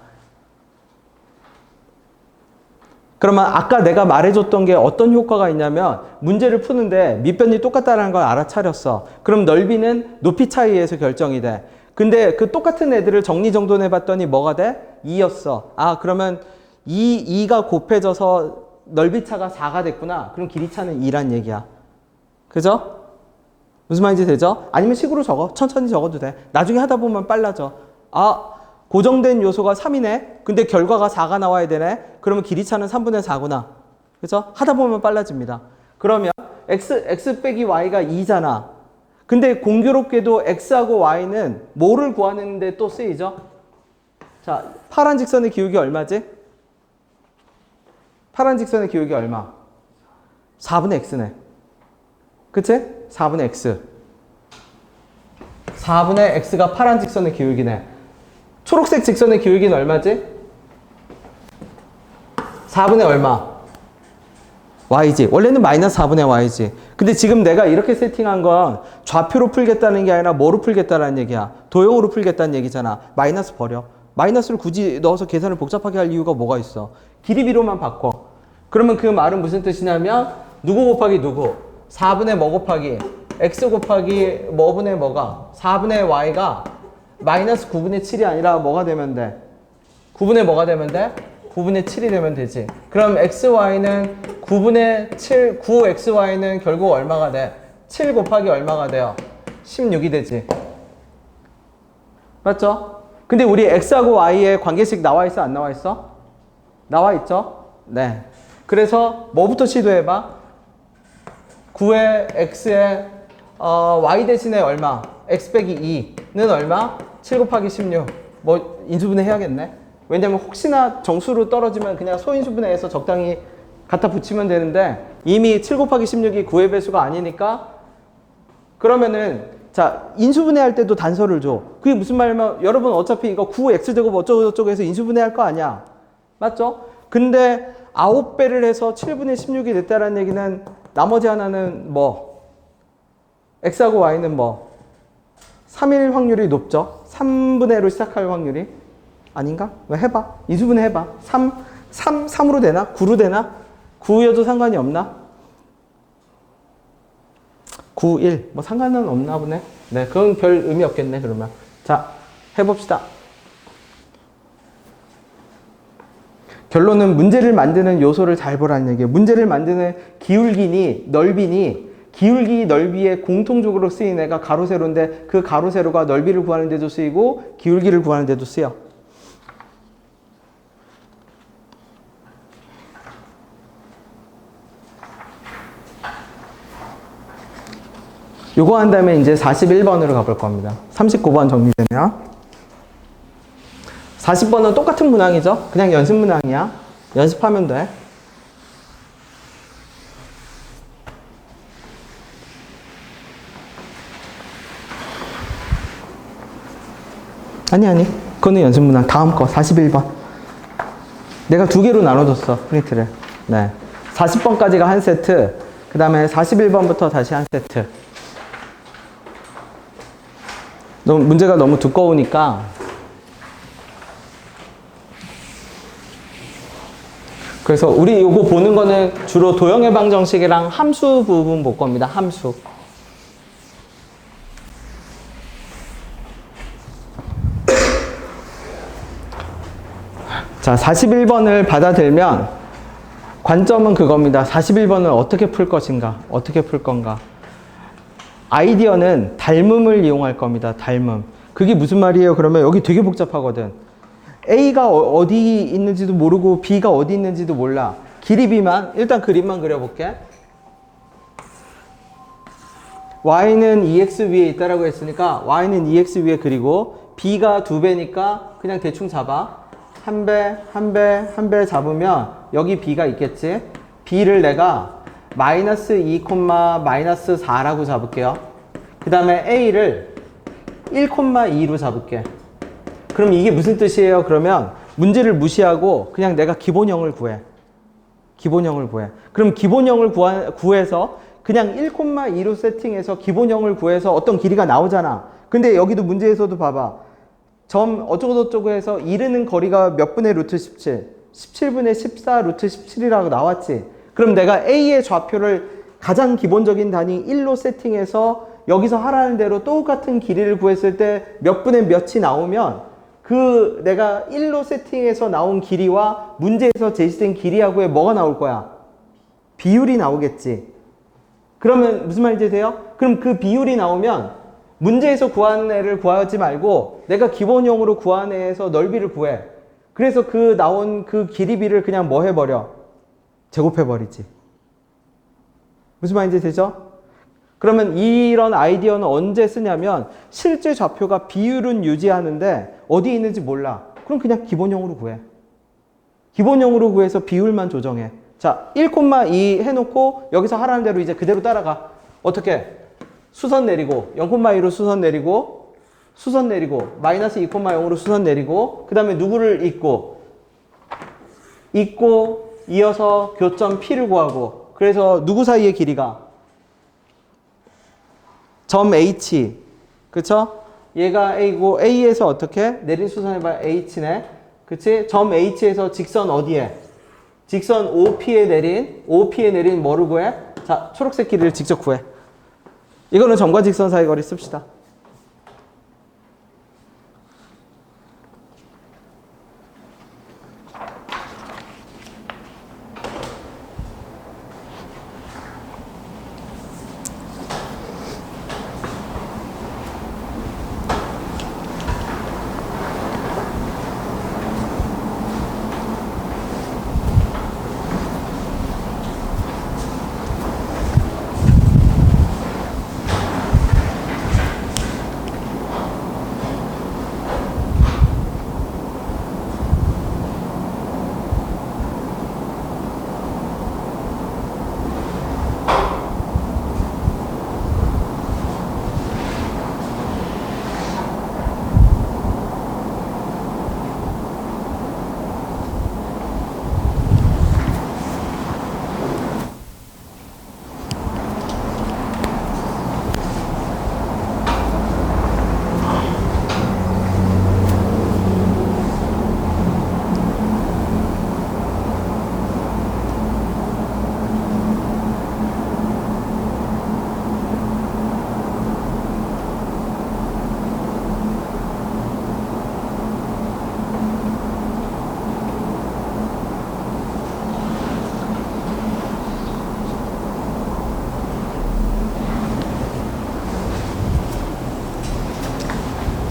그러면 아까 내가 말해줬던 게 어떤 효과가 있냐면 문제를 푸는데 밑변이 똑같다는 걸 알아차렸어. 그럼 넓이는 높이 차이에서 결정이 돼. 근데 그 똑같은 애들을 정리정돈해 봤더니 뭐가 돼? 2였어. 아, 그러면 2가 곱해져서 넓이 차가 4가 됐구나. 그럼 길이 차는 2란 얘기야. 그죠? 무슨 말인지 되죠? 아니면 식으로 적어. 천천히 적어도 돼. 나중에 하다 보면 빨라져. 아, 고정된 요소가 3이네. 근데 결과가 4가 나와야 되네. 그러면 길이차는 3분의 4구나. 그죠? 하다 보면 빨라집니다. 그러면 x 빼기 y가 2잖아. 근데 공교롭게도 x하고 y는 뭐를 구하는데 또 쓰이죠? 자, 파란 직선의 기울기 얼마지? 파란 직선의 기울기 얼마? 4분의 x네. 그치? 4분의 x. 4분의 x가 파란 직선의 기울기네. 초록색 직선의 기울기는 얼마지? 4분의 얼마? y지. 원래는 마이너스 4분의 y지. 근데 지금 내가 이렇게 세팅한 건 좌표로 풀겠다는 게 아니라 뭐로 풀겠다는 얘기야? 도형으로 풀겠다는 얘기잖아. 마이너스 버려. 마이너스를 굳이 넣어서 계산을 복잡하게 할 이유가 뭐가 있어? 길이비로만 바꿔. 그러면 그 말은 무슨 뜻이냐면 누구 곱하기 누구? 4분의 뭐 곱하기 x 곱하기 뭐분의 뭐가? 4분의 y가 마이너스 9분의 7이 아니라 뭐가 되면 돼? 9분의 뭐가 되면 돼? 9분의 7이 되면 되지. 그럼 xy는 9분의 7, 9xy는 결국 얼마가 돼? 7 곱하기 얼마가 돼요? 16이 되지. 맞죠? 근데 우리 x하고 y의 관계식 나와 있어? 안 나와 있어? 나와 있죠? 네. 그래서 뭐부터 시도해봐? 9의 x의 y 대신에 얼마? x 빼기 2는 얼마? 7 곱하기 16. 뭐 인수분해 해야겠네. 왜냐면 혹시나 정수로 떨어지면 그냥 소인수분해해서 적당히 갖다 붙이면 되는데 이미 7 곱하기 16이 9의 배수가 아니니까 그러면은 자, 인수분해할 때도 단서를 줘. 그게 무슨 말이냐면 여러분 어차피 이거 9x제곱 어쩌고저쩌고 해서 인수분해할 거 아니야. 맞죠? 근데 9배를 해서 7분의 16이 됐다라는 얘기는 나머지 하나는 뭐 x하고 y는 뭐 3일 확률이 높죠? 3분의 1로 시작할 확률이 아닌가? 왜 해봐. 인수분해 해봐. 3으로 되나? 9로 되나? 9여도 상관이 없나? 9, 1. 뭐 상관은 없나 보네. 네, 그건 별 의미 없겠네, 그러면. 자, 해봅시다. 결론은 문제를 만드는 요소를 잘 보라는 얘기예요. 문제를 만드는 기울기니, 넓이니, 기울기, 넓이에 공통적으로 쓰인 애가 가로, 세로인데 그 가로, 세로가 넓이를 구하는 데도 쓰이고 기울기를 구하는 데도 쓰여. 요거 한 다음에 이제 41번으로 가볼 겁니다. 39번 정리되면. 40번은 똑같은 문항이죠. 그냥 연습 문항이야. 연습하면 돼. 아니. 그거는 연습 문항. 다음 거 41번. 내가 두 개로 나눠줬어. 프린트를. 네. 40번까지가 한 세트. 그 다음에 41번부터 다시 한 세트. 문제가 너무 두꺼우니까 그래서 우리 요거 보는 거는 주로 도형의 방정식이랑 함수 부분 볼 겁니다. 함수. 자, 41번을 받아들면 관점은 그겁니다. 41번을 어떻게 풀 것인가? 어떻게 풀 건가? 아이디어는 닮음을 이용할 겁니다. 닮음. 그게 무슨 말이에요? 그러면 여기 되게 복잡하거든. A가 어디 있는지도 모르고 B가 어디 있는지도 몰라. 길이 B만 일단 그림만 그려볼게. Y는 2x 위에 있다라고 했으니까 Y는 2x 위에 그리고 B가 2배니까 그냥 대충 잡아. 한 배 잡으면 여기 B가 있겠지. B를 내가 마이너스 2, 마이너스 4라고 잡을게요. 그 다음에 A를 1,2로 잡을게. 그럼 이게 무슨 뜻이에요? 그러면 문제를 무시하고 그냥 내가 기본형을 구해. 기본형을 구해. 그럼 기본형을 구해서 그냥 1,2로 세팅해서 기본형을 구해서 어떤 길이가 나오잖아. 근데 여기도 문제에서도 봐봐. 점 어쩌고저쩌고 해서 이르는 거리가 몇 분의 루트 17? 17분의 14 루트 17이라고 나왔지. 그럼 내가 A의 좌표를 가장 기본적인 단위 1로 세팅해서 여기서 하라는 대로 똑같은 길이를 구했을 때 몇 분의 몇이 나오면 그 내가 1로 세팅해서 나온 길이와 문제에서 제시된 길이하고의 뭐가 나올 거야? 비율이 나오겠지. 그러면 무슨 말인지 돼요? 그럼 그 비율이 나오면 문제에서 구한 애를 구하지 말고 내가 기본형으로 구한 애에서 넓이를 구해. 그래서 그 나온 그 길이비를 그냥 뭐 해버려? 제곱해버리지. 무슨 말인지 되죠? 그러면 이런 아이디어는 언제 쓰냐면 실제 좌표가 비율은 유지하는데 어디에 있는지 몰라. 그럼 그냥 기본형으로 구해. 기본형으로 구해서 비율만 조정해. 자, 1,2 해놓고 여기서 하라는 대로 이제 그대로 따라가. 어떻게? 수선 내리고 0,2로 수선 내리고 마이너스 2,0으로 수선 내리고 그 다음에 누구를 잇고 이어서 교점 P를 구하고 그래서 누구 사이의 길이가 점 H 그쵸? 얘가 A고 A에서 어떻게? 내린 수선해봐 H네 그치? 점 H에서 직선 어디에? 직선 OP에 내린 뭐를 구해? 자, 초록색 길이를 직접 구해. 이거는 점과 직선 사이 거리 씁시다.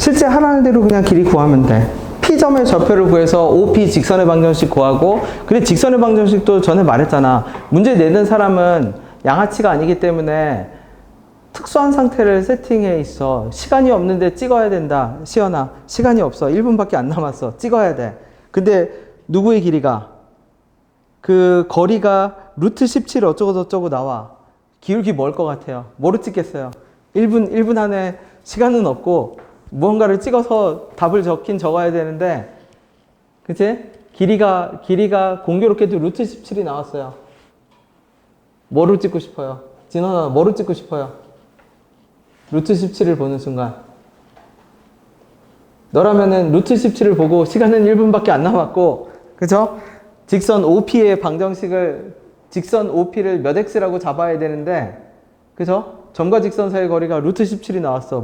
실제 하라는 대로 그냥 길이 구하면 돼. P점의 좌표를 구해서 OP 직선의 방정식 구하고, 근데 직선의 방정식도 전에 말했잖아. 문제 내는 사람은 양아치가 아니기 때문에 특수한 상태를 세팅해 있어. 시간이 없는데 찍어야 된다. 시연아, 시간이 없어. 1분밖에 안 남았어. 찍어야 돼. 근데 누구의 길이가? 그 거리가 루트 17 어쩌고저쩌고 나와. 기울기 뭘 것 같아요? 뭐로 찍겠어요? 1분 안에 시간은 없고 무언가를 찍어서 답을 적어야 되는데, 그치? 길이가 공교롭게도 루트 17이 나왔어요. 뭐로 찍고 싶어요? 진원아, 뭐로 찍고 싶어요? 루트 17을 보는 순간. 너라면은 루트 17을 보고 시간은 1분밖에 안 남았고, 그죠? 직선 OP의 방정식을, 직선 OP를 몇 x라고 잡아야 되는데, 그죠? 점과 직선 사이의 거리가 루트 17이 나왔어.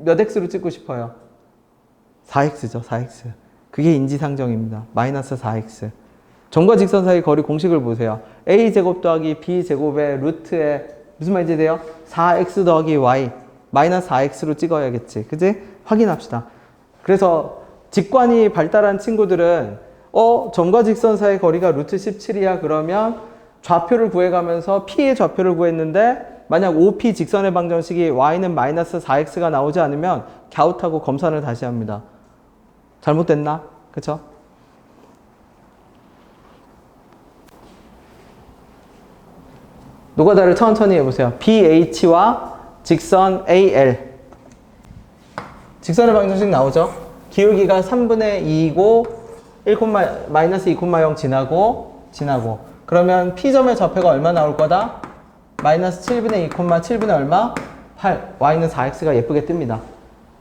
몇 x로 찍고 싶어요? 4x죠, 4x. 그게 인지상정입니다. 마이너스 4x. 점과 직선 사이 거리 공식을 보세요. a제곱 더하기 b제곱의 루트에 무슨 말인지 돼요? 4x 더하기 y 마이너스 4x로 찍어야겠지. 그지? 확인합시다. 그래서 직관이 발달한 친구들은 점과 직선 사이 거리가 루트 17이야. 그러면 좌표를 구해가면서 p의 좌표를 구했는데, 만약 OP 직선의 방정식이 y는 마이너스 4x가 나오지 않으면 갸웃하고 검산을 다시 합니다. 잘못됐나? 그쵸? 노가다를 천천히 해보세요. BH와 직선 AL. 직선의 방정식 나오죠? 기울기가 3분의 2이고 마이너스 2,0 지나고 그러면 P점의 좌표가 얼마 나올 거다? 마이너스 7분의 2, 7분의 얼마? 8. Y는 4X가 예쁘게 뜹니다.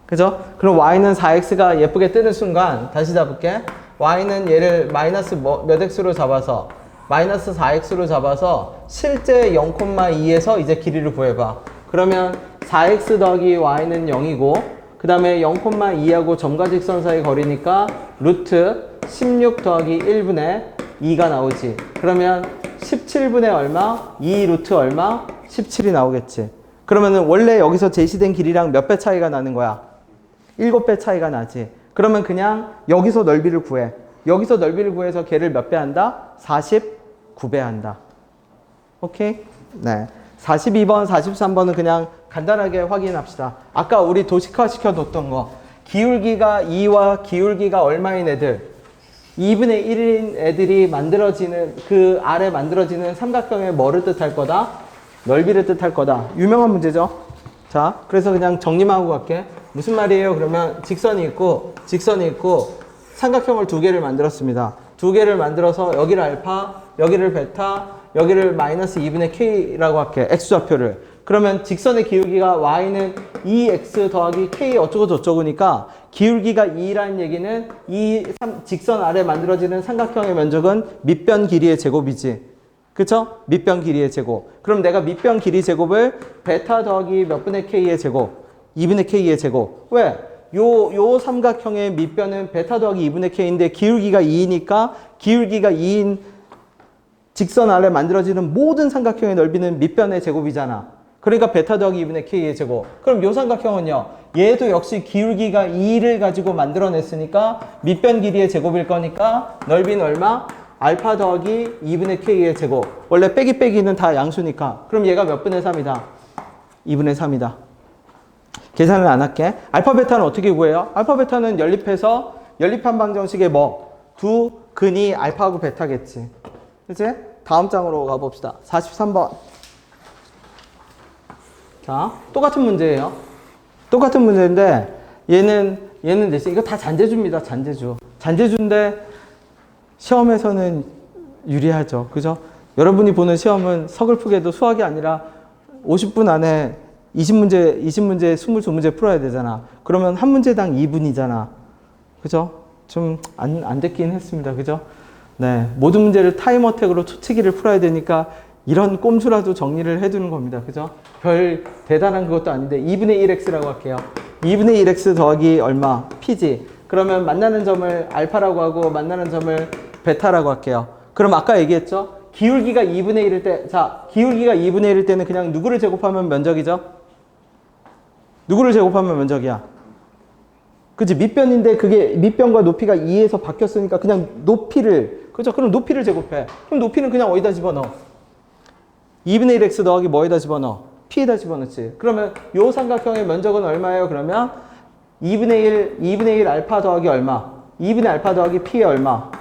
그죠? 그럼 Y는 4X가 예쁘게 뜨는 순간, 다시 잡을게. Y는 얘를 마이너스 몇 X로 잡아서, 마이너스 4X로 잡아서, 실제 0,2에서 이제 길이를 구해봐. 그러면 4X 더하기 Y는 0이고, 그 다음에 0,2하고 점과 직선 사이 거리니까 루트 16 더하기 1분의 2가 나오지. 그러면 17분의 얼마? 2 루트 얼마? 17이 나오겠지. 그러면은 원래 여기서 제시된 길이랑 몇 배 차이가 나는 거야? 7배 차이가 나지. 그러면 그냥 여기서 넓이를 구해. 여기서 넓이를 구해서 걔를 몇 배 한다? 49배 한다. 오케이? 네. 42번, 43번은 그냥 간단하게 확인합시다. 아까 우리 도식화 시켜뒀던 거. 기울기가 2와 기울기가 얼마인 애들? 2분의 1인 애들이 만들어지는, 그 아래 만들어지는 삼각형의 뭐를 뜻할 거다? 넓이를 뜻할 거다. 유명한 문제죠? 자, 그래서 그냥 정리만 하고 갈게. 무슨 말이에요? 그러면 직선이 있고 삼각형을 두 개를 만들었습니다. 두 개를 만들어서 여기를 알파, 여기를 베타, 여기를 마이너스 2분의 k라고 할게. x좌표를. 그러면 직선의 기울기가 y는 2x 더하기 k 어쩌고 저쩌고니까 기울기가 2라는 얘기는 이 직선 아래 만들어지는 삼각형의 면적은 밑변 길이의 제곱이지. 그쵸? 밑변 길이의 제곱. 그럼 내가 밑변 길이 제곱을 베타 더하기 몇 분의 k의 제곱? 2분의 k의 제곱. 왜? 요 삼각형의 밑변은 베타 더하기 2분의 k인데 기울기가 2니까 기울기가 2인 직선 아래 만들어지는 모든 삼각형의 넓이는 밑변의 제곱이잖아. 그러니까 베타 더하기 2분의 k의 제곱. 그럼 요 삼각형은요, 얘도 역시 기울기가 2를 가지고 만들어냈으니까 밑변 길이의 제곱일 거니까 넓이는 얼마? 알파 더하기 2분의 k의 제곱. 원래 빼기는 다 양수니까. 그럼 얘가 몇 분의 3이다? 2분의 3이다. 계산을 안 할게. 알파 베타는 어떻게 구해요? 알파 베타는 연립해서 연립한 방정식의 두 근이 알파하고 베타겠지. 그치? 다음 장으로 가봅시다. 43번. 자, 똑같은 문제예요. 똑같은 문제인데 얘는 대신 이거 다 잔재주입니다. 잔재주인데 시험에서는 유리하죠. 그죠? 여러분이 보는 시험은 서글프게도 수학이 아니라 50분 안에 20문제, 22문제 풀어야 되잖아. 그러면 한 문제당 2분이잖아. 그죠? 좀 안 됐긴 했습니다. 그죠? 네. 모든 문제를 타임어택으로 초치기를 풀어야 되니까 이런 꼼수라도 정리를 해두는 겁니다. 그죠? 별 대단한 그것도 아닌데 2분의 1x라고 할게요. 2분의 1x 더하기 얼마? p지. 그러면 만나는 점을 알파라고 하고 만나는 점을 베타라고 할게요. 그럼 아까 얘기했죠? 기울기가 2분의 1일 때, 자, 기울기가 2분의 1일 때는 그냥 누구를 제곱하면 면적이죠? 누구를 제곱하면 면적이야? 그치? 밑변인데 그게 밑변과 높이가 2에서 바뀌었으니까 그냥 높이를, 그죠? 그럼 높이를 제곱해. 그럼 높이는 그냥 어디다 집어넣어? 2분의 1 x 더하기 뭐에다 집어넣어? p에다 집어넣지. 그러면 요 삼각형의 면적은 얼마예요? 그러면 2분의 1 알파 더하기 얼마? 2분의 알파 더하기 p의 얼마?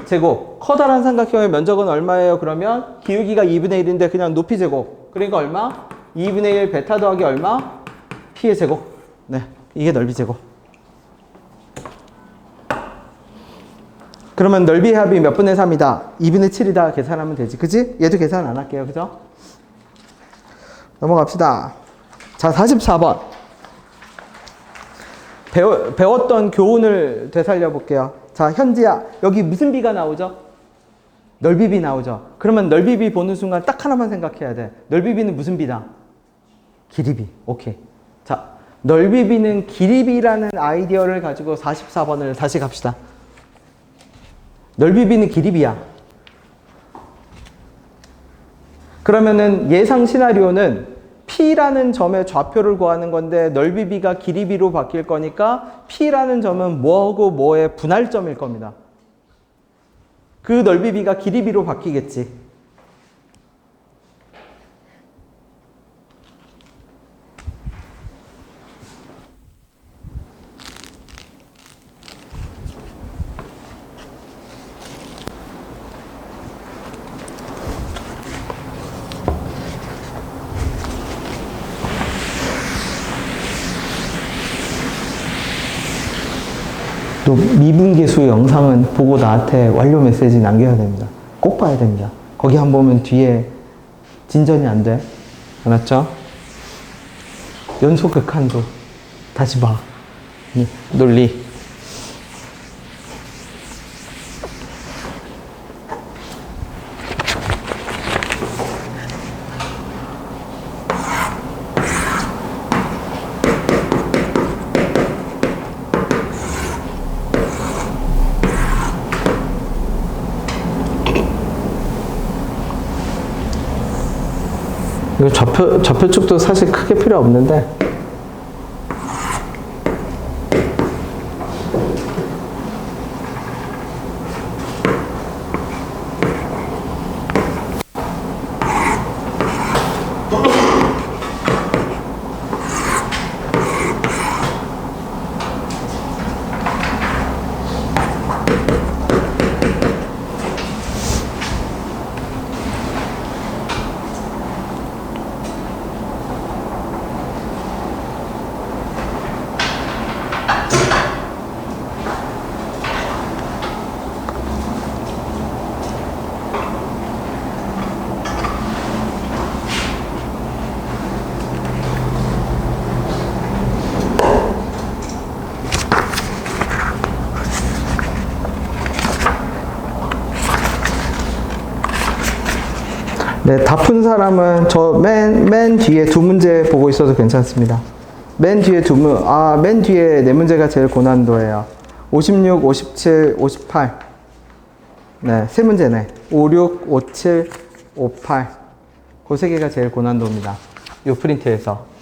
제곱. 커다란 삼각형의 면적은 얼마예요? 그러면 기울기가 2분의 1인데 그냥 높이 제곱. 그러니까 얼마? 2분의 1 베타 더하기 얼마? p의 제곱. 네, 이게 넓이 제곱. 그러면 넓이의 합이 몇 분의 3이다? 2분의 7이다 계산하면 되지. 그지? 얘도 계산 안 할게요. 그죠? 넘어갑시다. 자, 44번. 배웠던 교훈을 되살려 볼게요. 자, 현지야. 여기 무슨 비가 나오죠? 넓이비 나오죠. 그러면 넓이비 보는 순간 딱 하나만 생각해야 돼. 넓이비는 무슨 비다? 길이비. 오케이. 자, 넓이비는 길이비라는 아이디어를 가지고 44번을 다시 갑시다. 넓이비는 길이비야. 그러면은 예상 시나리오는 P라는 점의 좌표를 구하는 건데 넓이비가 길이비로 바뀔 거니까 P라는 점은 뭐하고 뭐의 분할점일 겁니다. 그 넓이비가 길이비로 바뀌겠지. 또 미분계수 영상은 보고 나한테 완료 메시지 남겨야 됩니다. 꼭 봐야 됩니다. 거기 한 번 보면 뒤에 진전이 안 돼. 알았죠? 연속 극한도 다시 봐. 논리. 이거 좌표축도 사실 크게 필요 없는데 네, 다 푼 사람은 저 맨 뒤에 두 문제 보고 있어도 괜찮습니다. 맨 뒤에 맨 뒤에 네 문제가 제일 고난도예요. 56, 57, 58. 네, 세 문제네. 56, 57, 58. 그 세 개가 제일 고난도입니다. 요 프린트에서.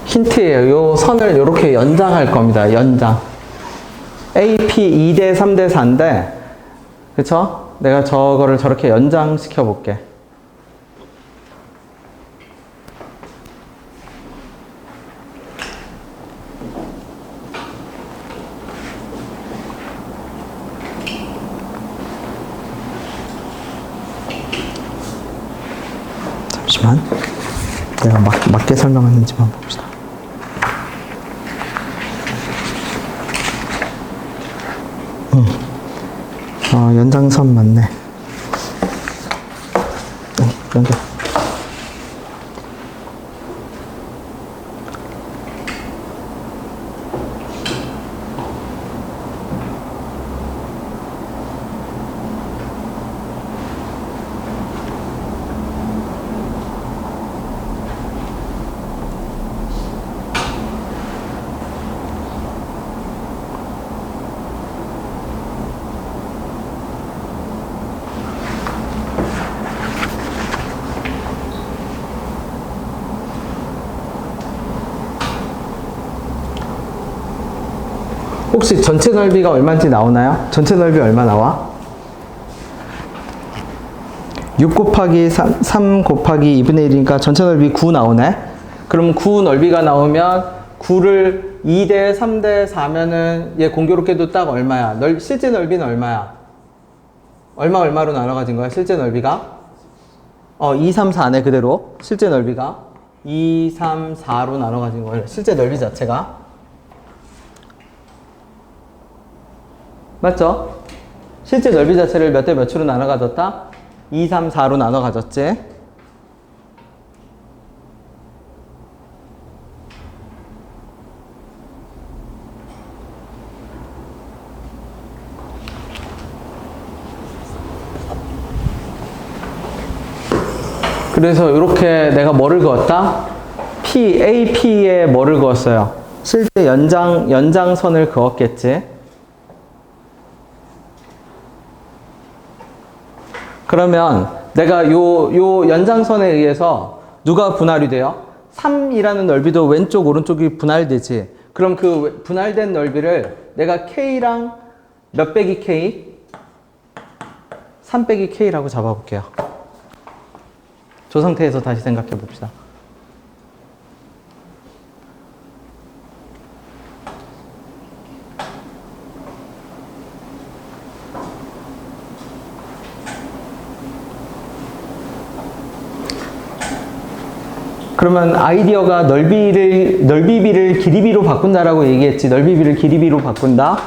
힌트예요. 요 선을 이렇게 연장할 겁니다. 연장. AP 2대 3대 4인데, 그쵸? 내가 저거를 저렇게 연장시켜 볼게. 잠시만. 내가 맞게 설명했는지만 봅시다. 연장선 맞네. 연장. 혹시 전체 넓이가 얼마인지 나오나요? 전체 넓이 얼마 나와? 6 곱하기 3 곱하기 2분의 1이니까 전체 넓이 9 나오네? 그럼 9 넓이가 나오면 9를 2대 3대 4면은 얘 공교롭게도 딱 얼마야? 실제 넓이는 얼마야? 얼마로 나눠 가진 거야? 실제 넓이가? 2, 3, 4네 그대로. 실제 넓이가 2, 3, 4로 나눠 가진 거예요. 실제 넓이 자체가. 맞죠? 실제 넓이 자체를 몇 대 몇으로 나눠 가졌다? 2, 3, 4로 나눠 가졌지? 그래서 이렇게 내가 뭐를 그었다? AP에 뭐를 그었어요? 실제 연장선을 그었겠지? 그러면 내가 요 연장선에 의해서 누가 분할이 돼요? 3이라는 넓이도 왼쪽 오른쪽이 분할되지. 그럼 그 분할된 넓이를 내가 K랑 몇 빼기 K? 3 빼기 K라고 잡아볼게요. 저 상태에서 다시 생각해 봅시다. 그러면 아이디어가 넓이비를 길이비로 바꾼다라고 얘기했지. 넓이비를 길이비로 바꾼다.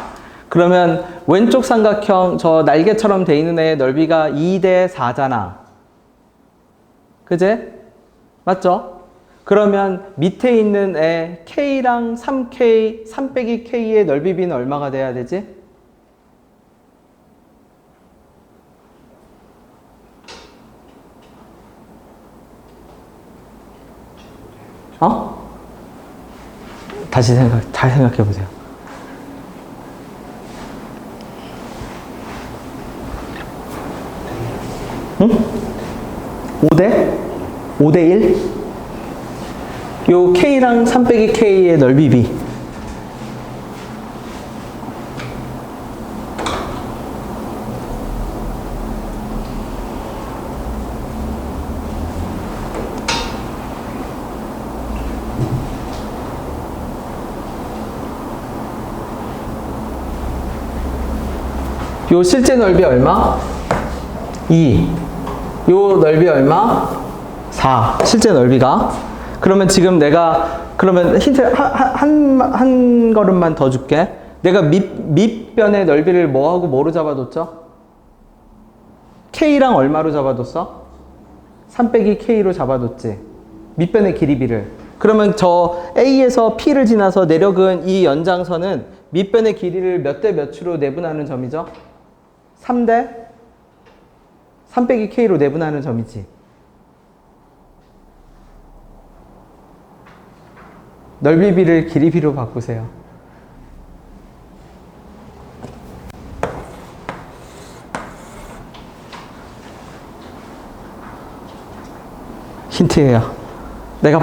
그러면 왼쪽 삼각형 저 날개처럼 돼 있는 애의 넓이가 2대 4잖아. 그제? 맞죠? 그러면 밑에 있는 애 K랑 3K, 3 빼기 K의 넓이비는 얼마가 돼야 되지? 다시 생각해 보세요. 응? 5대 1? 요 K랑 3 빼기 K의 넓이비. 요 실제 넓이 얼마? 2. 요 넓이 얼마? 4. 실제 넓이가. 그러면 지금 그러면 힌트 한 걸음만 더 줄게. 내가 밑변의 넓이를 뭐로 잡아뒀죠? K랑 얼마로 잡아뒀어? 3 빼기 K로 잡아뒀지. 밑변의 길이비를. 그러면 저 A에서 P를 지나서 내려간 이 연장선은 밑변의 길이를 몇 대 몇으로 내분하는 점이죠? 3대 3 빼기 K로 내분하는 점이지. 넓이비를 길이비로 바꾸세요. 힌트예요. 내가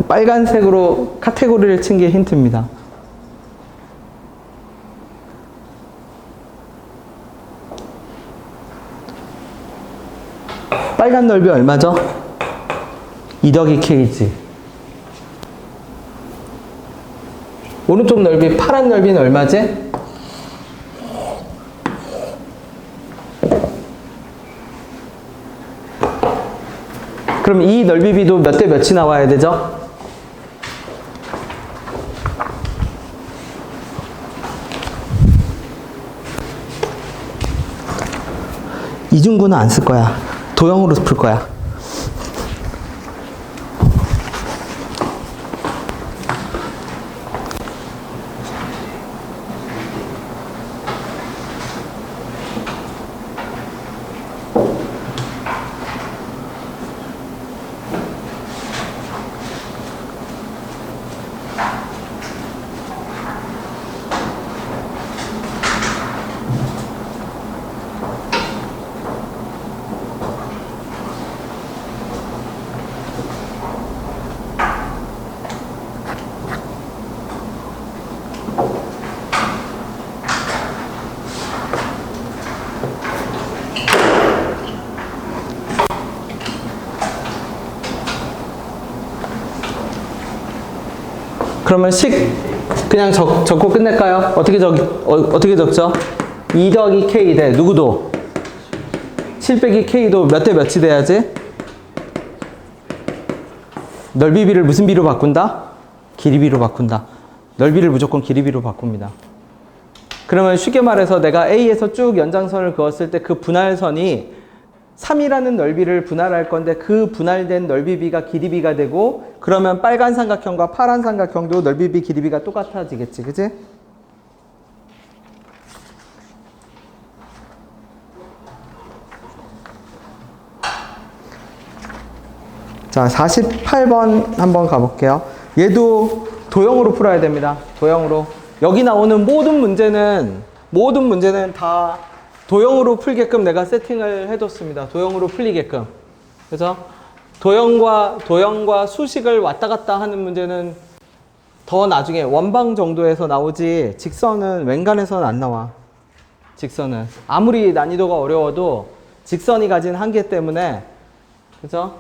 빨간색으로 카테고리를 친 게 힌트입니다. 빨간 넓이 얼마죠? 2 더하기 K지. 오른쪽 넓이, 파란 넓이는 얼마지? 그럼 이 넓이비도 몇 대 몇이 나와야 되죠? 이중구는 안 쓸 거야. 도형으로 풀 거야. 그러면 그냥 적고 끝낼까요? 어떻게 적죠? 2 더하기 k 대 누구도? 7 빼기 k도 몇 대 몇이 돼야지? 넓이 비를 무슨 비로 바꾼다? 길이 비로 바꾼다. 넓이를 무조건 길이 비로 바꿉니다. 그러면 쉽게 말해서 내가 A에서 쭉 연장선을 그었을 때 그 분할선이 3이라는 넓이를 분할할 건데 그 분할된 넓이 비가 길이 비가 되고 그러면 빨간 삼각형과 파란 삼각형도 넓이 비 길이 비가 똑같아지겠지. 그치? 자, 48번 한번 가볼게요. 얘도 도형으로 풀어야 됩니다. 도형으로. 여기 나오는 모든 문제는 다 도형으로 풀게끔 내가 세팅을 해뒀습니다. 도형으로 풀리게끔. 그래서 도형과 수식을 왔다 갔다 하는 문제는 더 나중에 원방 정도에서 나오지 직선은 웬간해서는 안 나와. 직선은. 아무리 난이도가 어려워도 직선이 가진 한계 때문에 그죠?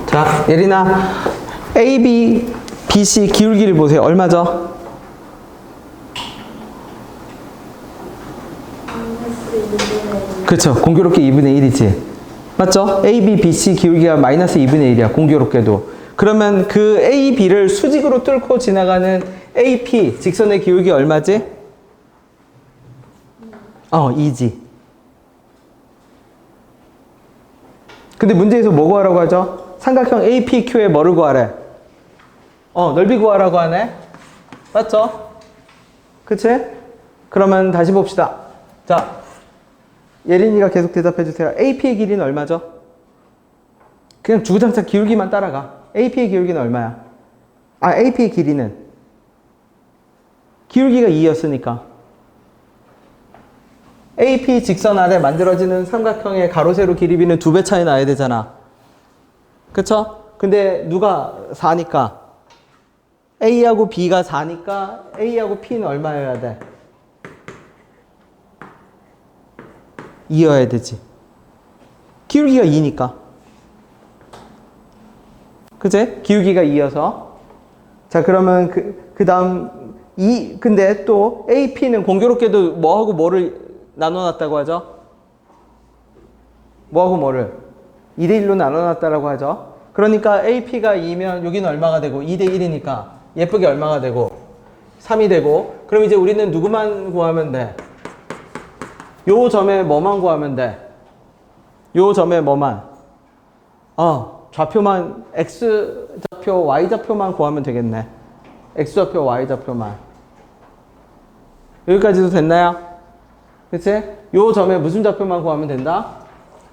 자, 예린아, AB, BC 기울기를 보세요. 얼마죠? 그렇죠. 공교롭게 2분의 1이지. 맞죠? AB, BC 기울기가 마이너스 2분의 1이야. 공교롭게도. 그러면 그 AB를 수직으로 뚫고 지나가는 AP, 직선의 기울기 얼마지? 2지. 근데 문제에서 뭐 구하라고 하죠? 삼각형 APQ에 뭐를 구하래? 넓이 구하라고 하네? 맞죠? 그치? 그러면 다시 봅시다. 자, 예린이가 계속 대답해 주세요. AP의 길이는 얼마죠? 그냥 주구장창 기울기만 따라가. AP의 기울기는 얼마야? AP의 길이는? 기울기가 2였으니까. AP 직선 아래 만들어지는 삼각형의 가로 세로 길이비는 2배 차이 나야 되잖아. 그쵸? 근데 누가 4니까 A하고 B가 4니까 A하고 P는 얼마여야 돼? 2여야 되지. 기울기가 2니까. 그치? 기울기가 2여서. 자, 그러면 그 다음 근데 또 AP는 공교롭게도 뭐하고 뭐를 나눠놨다고 하죠? 뭐하고 뭐를? 2대1로 나눠놨다라고 하죠. 그러니까 AP가 2면 여기는 얼마가 되고 2대1이니까 예쁘게 얼마가 되고 3이 되고 그럼 이제 우리는 누구만 구하면 돼? 요 점에 뭐만 구하면 돼? 요 점에 뭐만? 좌표만 X좌표, Y좌표만 구하면 되겠네. X좌표, Y좌표만. 여기까지도 됐나요? 그치? 요 점에 무슨 좌표만 구하면 된다?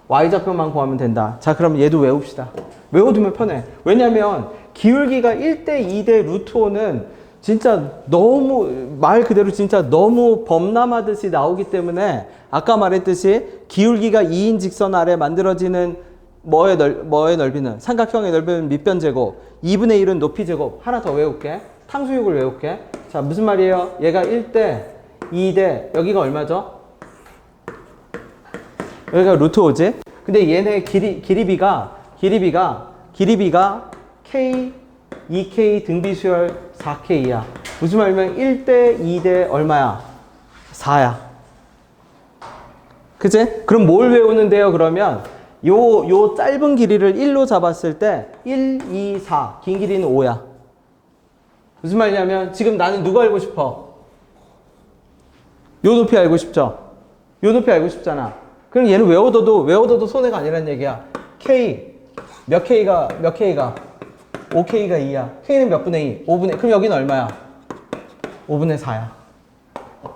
Y좌표만 구하면 된다. 자, 그럼 얘도 외웁시다. 외워두면 편해. 왜냐면 기울기가 1대 2대 루트 5는 진짜 너무 말 그대로 진짜 너무 범람하듯이 나오기 때문에 아까 말했듯이 기울기가 2인 직선 아래 만들어지는 뭐의 넓이는 삼각형의 넓이는 밑변 제곱 2분의 1은 높이 제곱. 하나 더 외울게. 탕수육을 외울게. 자, 무슨 말이에요? 얘가 1대 2대 여기가 얼마죠? 여기가 루트 5지? 근데 얘네 길이비가 K, 2K 등비수열 4K야. 무슨 말이면 1대 2대 얼마야? 4야. 그치? 그럼 뭘 외우는데요? 그러면 요 짧은 길이를 1로 잡았을 때 1, 2, 4. 긴 길이는 5야. 무슨 말이냐면 지금 나는 누구 알고 싶어? 요 높이 알고 싶죠? 요 높이 알고 싶잖아. 그럼 얘는 외워둬도 손해가 아니란 얘기야. K, 몇 K가? 5K가 2야. K는 몇 분의 2? 5분의, 그럼 여기는 얼마야? 5분의 4야.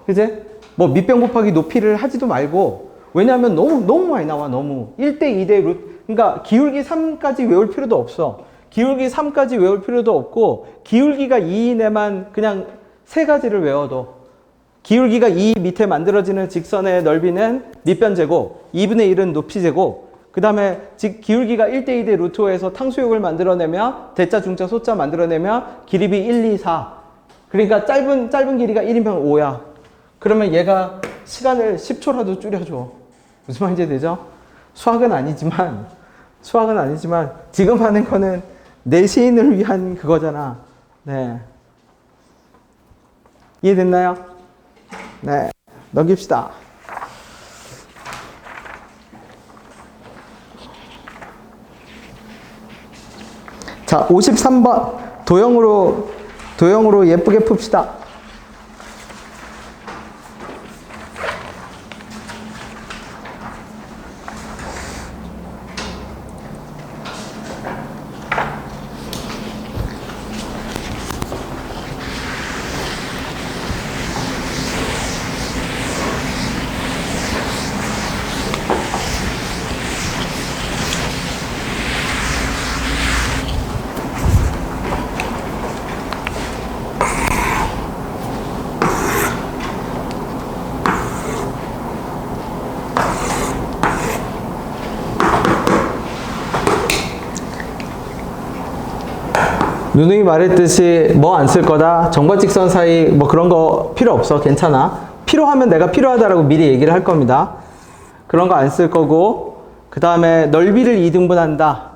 그치? 뭐 밑변 곱하기 높이를 하지도 말고, 왜냐하면 너무 많이 나와, 너무. 1대 2대 루트, 그러니까 기울기 3까지 외울 필요도 없어. 기울기 3까지 외울 필요도 없고, 기울기가 2인 애만 그냥 세 가지를 외워도. 기울기가 2 밑에 만들어지는 직선의 넓이는 밑변 제곱, 2분의 1은 높이 제곱, 그 다음에 기울기가 1대2대 루트 5에서 탕수육을 만들어내면 대자, 중자, 소자 만들어내면 길이비 1, 2, 4. 그러니까 짧은 길이가 1이면 5야. 그러면 얘가 시간을 10초라도 줄여줘. 무슨 말인지 되죠? 수학은 아니지만 지금 하는 거는 내 시인을 위한 그거잖아. 네. 이해됐나요? 네. 넘깁시다. 자, 53번. 도형으로 예쁘게 풉시다. 누누이 말했듯이 뭐 안 쓸 거다, 정과 직선 사이 뭐 그런 거 필요 없어. 괜찮아. 필요하면 내가 필요하다라고 미리 얘기를 할 겁니다. 그런 거 안 쓸 거고, 그 다음에 넓이를 2등분한다.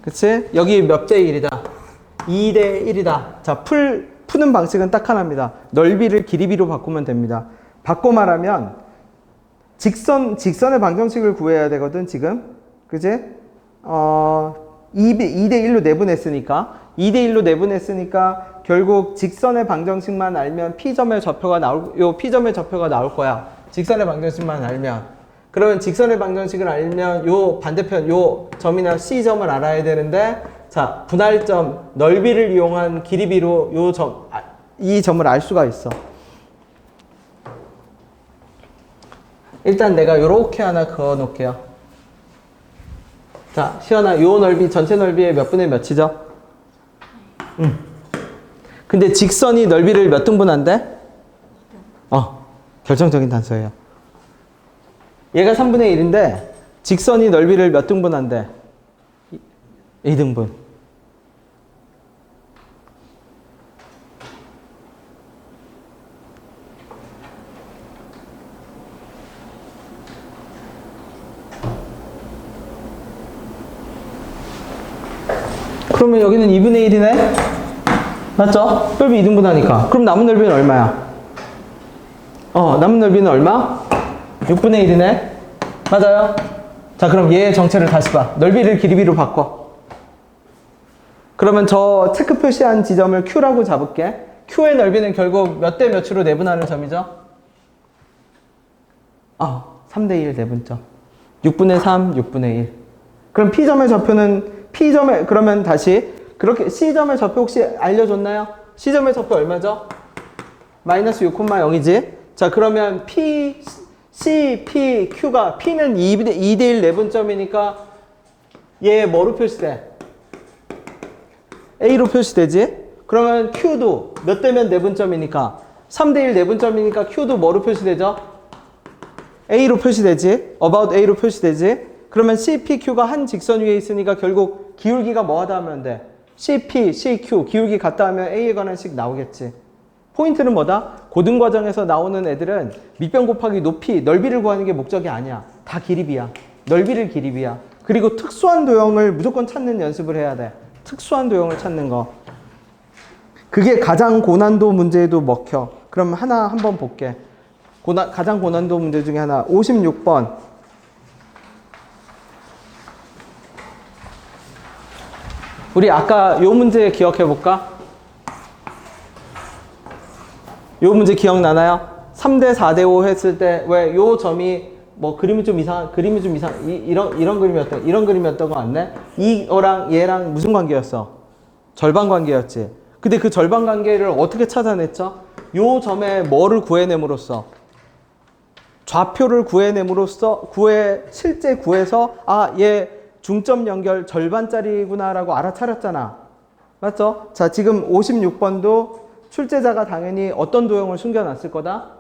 그치? 여기 몇 대 1이다? 2대 1이다. 자, 푸는 방식은 딱 하나입니다. 넓이를 길이비로 바꾸면 됩니다. 바꿔 말하면 직선의 방정식을 구해야 되거든, 지금. 그치? 2대 1로 내분했으니까 2대1로 내분했으니까 결국 직선의 방정식만 알면 P점의 좌표가 나올 거야. 직선의 방정식만 알면. 그러면 직선의 방정식을 알면 요 반대편 요 점이나 C점을 알아야 되는데, 자, 분할점 넓이를 이용한 길이비로 이 점을 알 수가 있어. 일단 내가 요렇게 하나 그어 놓을게요. 자, 시연아, 요 넓이 전체 넓이의 몇 분의 몇이죠? 근데 직선이 넓이를 몇 등분한대? 결정적인 단서예요. 얘가 3분의 1인데 직선이 넓이를 몇 등분한대? 2등분. 그러면 여기는 2분의 1이네? 맞죠? 넓이 2등분 하니까. 그럼 남은 넓이는 얼마야? 남은 넓이는 얼마? 6분의 1이네? 맞아요? 자, 그럼 얘의 정체를 다시 봐. 넓이를 길이비로 바꿔. 그러면 저 체크 표시한 지점을 Q라고 잡을게. Q의 넓이는 결국 몇 대 몇으로 내분하는 점이죠? 3대 1 내분점. 6분의 3, 6분의 1. 그럼 P점의 좌표는 그러면 다시 그렇게 C점의 좌표 혹시 알려줬나요? C점의 좌표 얼마죠? 마이너스 6,0이지. 자, 그러면 C, P, Q가 P는 2대 1 내분점이니까 얘 뭐로 표시돼? A로 표시되지? 그러면 Q도 몇 대면 내분점이니까 3대 1 내분점이니까 Q도 뭐로 표시되죠? A로 표시되지? about A로 표시되지? 그러면 CPQ가 한 직선 위에 있으니까 결국 기울기가 뭐 하다 하면 돼? CP, CQ, 기울기 같다 하면 A에 관한 식 나오겠지. 포인트는 뭐다? 고등과정에서 나오는 애들은 밑변 곱하기 높이, 넓이를 구하는 게 목적이 아니야. 다 길이비야. 넓이를 길이비야. 그리고 특수한 도형을 무조건 찾는 연습을 해야 돼. 특수한 도형을 찾는 거. 그게 가장 고난도 문제에도 먹혀. 그럼 한번 볼게. 가장 고난도 문제 중에 하나, 56번. 우리 아까 요 문제 기억해 볼까? 요 문제 기억나나요? 3대 4대 5 했을 때 왜 요 점이 뭐 그림이 좀 이상 이런 그림이었던 거 같네? 이거랑 얘랑 무슨 관계였어? 절반 관계였지. 근데 그 절반 관계를 어떻게 찾아냈죠? 요 점에 뭐를 구해냄으로써, 좌표를 구해냄으로써 실제 구해서 얘 중점 연결 절반짜리구나 라고 알아차렸잖아. 맞죠? 자, 지금 56번도 출제자가 당연히 어떤 도형을 숨겨놨을 거다?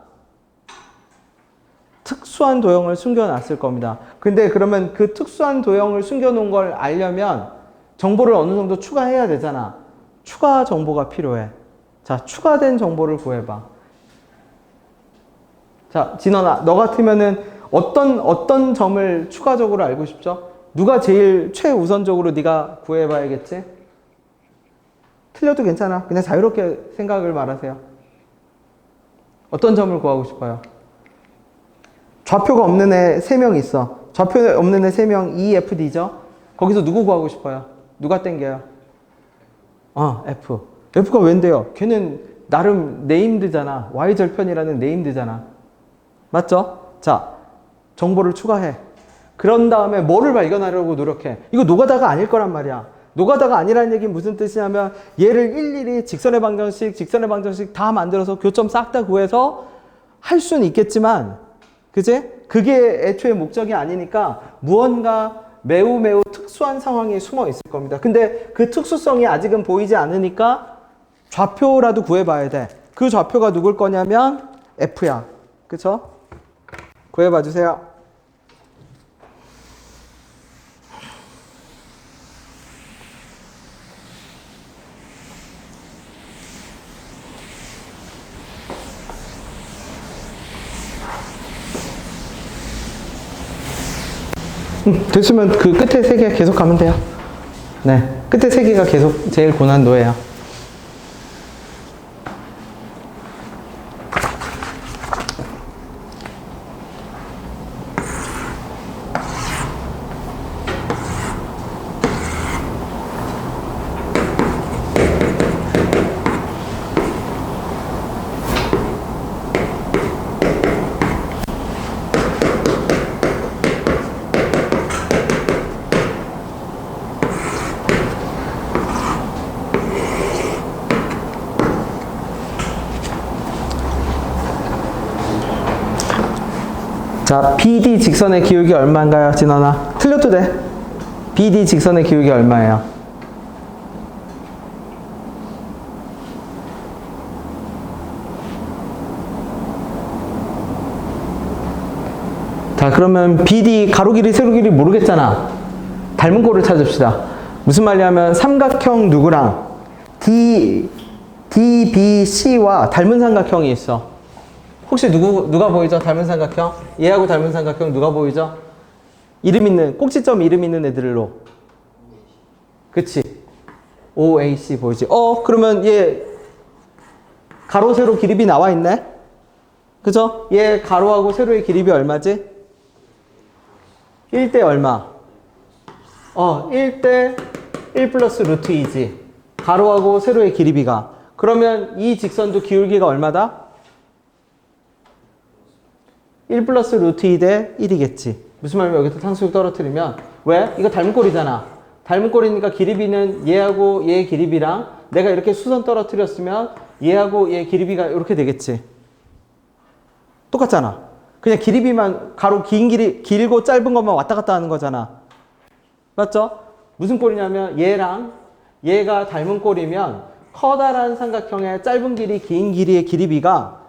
특수한 도형을 숨겨놨을 겁니다. 근데 그러면 그 특수한 도형을 숨겨놓은 걸 알려면 정보를 어느 정도 추가해야 되잖아. 추가 정보가 필요해. 자, 추가된 정보를 구해봐. 자, 진원아, 너 같으면은 어떤 점을 추가적으로 알고 싶죠? 누가 제일 최우선적으로 네가 구해봐야겠지? 틀려도 괜찮아. 그냥 자유롭게 생각을 말하세요. 어떤 점을 구하고 싶어요? 좌표가 없는 애 3명 있어. 좌표 없는 애 3명 EFD죠? 거기서 누구 구하고 싶어요? 누가 땡겨요? F. F가 왠데요? 걔는 나름 네임드잖아. Y절편이라는 네임드잖아. 맞죠? 자, 정보를 추가해. 그런 다음에 뭐를 발견하려고 노력해? 이거 노가다가 아닐 거란 말이야. 노가다가 아니라는 얘기는 무슨 뜻이냐면 얘를 일일이 직선의 방정식 다 만들어서 교점 싹 다 구해서 할 수는 있겠지만, 그지? 그게 애초에 목적이 아니니까 무언가 매우 특수한 상황이 숨어 있을 겁니다. 근데 그 특수성이 아직은 보이지 않으니까 좌표라도 구해봐야 돼. 그 좌표가 누굴 거냐면 F야. 그쵸? 구해봐 주세요. 됐으면 그 끝에 3개 계속 가면 돼요. 네. 끝에 3개가 계속 제일 고난도예요. 자, BD 직선의 기울기 얼마인가요, 진원아? 틀려도 돼. BD 직선의 기울기 얼마예요? 자, 그러면 BD 가로 길이, 세로 길이 모르겠잖아. 닮은 꼴을 찾읍시다. 무슨 말이냐면 삼각형 누구랑 DBC와 닮은 삼각형이 있어. 혹시 누가 보이죠? 닮은 삼각형? 얘하고 닮은 삼각형 누가 보이죠? 꼭지점 이름 있는 애들로. 그치? OAC 보이지? 그러면 얘 가로, 세로 기립이 나와 있네? 그죠? 얘 가로하고 세로의 기립이 얼마지? 1대 얼마? 1대 1 플러스 루트 2지. 가로하고 세로의 기립이가. 그러면 이 직선도 기울기가 얼마다? 1 플러스 루트 2 대 1이겠지. 무슨 말이냐면 여기서 탕수육 떨어뜨리면 왜? 이거 닮은 꼴이잖아. 닮은 꼴이니까 기립이는 얘하고 얘의 기립이랑 내가 이렇게 수선 떨어뜨렸으면 얘하고 얘의 기립이가 이렇게 되겠지. 똑같잖아. 그냥 기립이만 가로 길고 짧은 것만 왔다 갔다 하는 거잖아. 맞죠? 무슨 꼴이냐면 얘랑 얘가 닮은 꼴이면 커다란 삼각형의 짧은 길이 긴 길이의 기립이가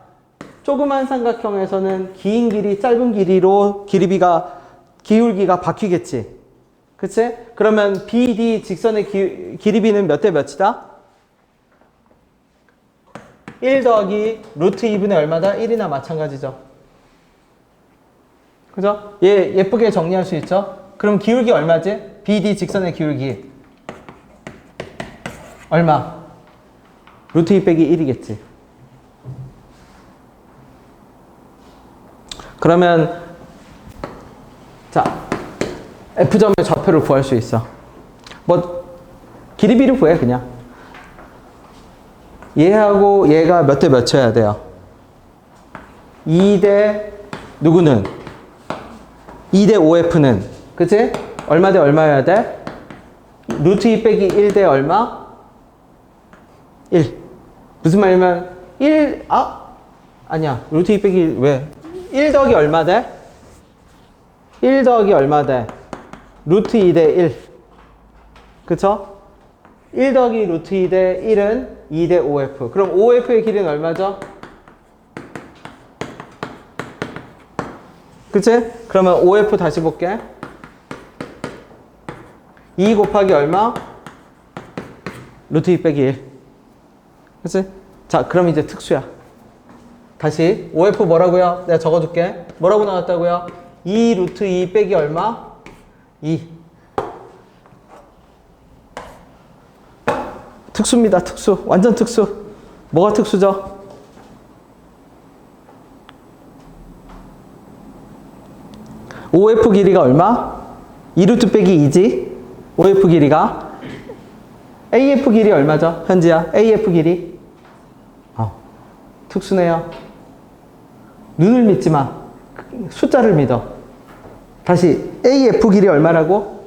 조그만 삼각형에서는 긴 길이 짧은 길이로 기울기가 바뀌겠지. 그치? 그러면 BD 직선의 기립이는 몇 대 몇이다? 1 더하기 루트 2분의 얼마다? 1이나 마찬가지죠. 그죠? 얘 예쁘게 정리할 수 있죠? 그럼 기울기 얼마지? BD 직선의 기울기 얼마? 루트 2 빼기 1이겠지. 그러면 자, F점의 좌표를 구할 수 있어. 기립이를 구해 그냥. 얘하고 얘가 몇 대 몇이어야 돼요? 2대 누구는? 2대 5F는 그치? 얼마 대 얼마여야 돼? 루트 2 빼기 1 대 얼마? 1. 무슨 말이냐면 1 아니야. 루트 2 빼기 1 왜? 1 더하기 얼마 돼? 1 더하기 얼마 돼? 루트 2 대 1. 그쵸? 1 더하기 루트 2 대 1은 2 대 5F. 그럼 5F의 길이는 얼마죠? 그치? 그러면 OF 다시 볼게. 2 곱하기 얼마? 루트 2 빼기 1. 그치? 자, 그럼 이제 특수야. 다시 OF 뭐라고요? 내가 적어둘게. 뭐라고 나왔다고요? 2 루트 2 빼기 얼마? 2. 특수입니다. 특수. 완전 특수. 뭐가 특수죠? OF 길이가 얼마? 2루트 빼기 2지. OF 길이가. AF 길이 얼마죠? 현지야. AF 길이. 특수네요. 눈을 믿지 마. 숫자를 믿어. 다시 AF 길이 얼마라고?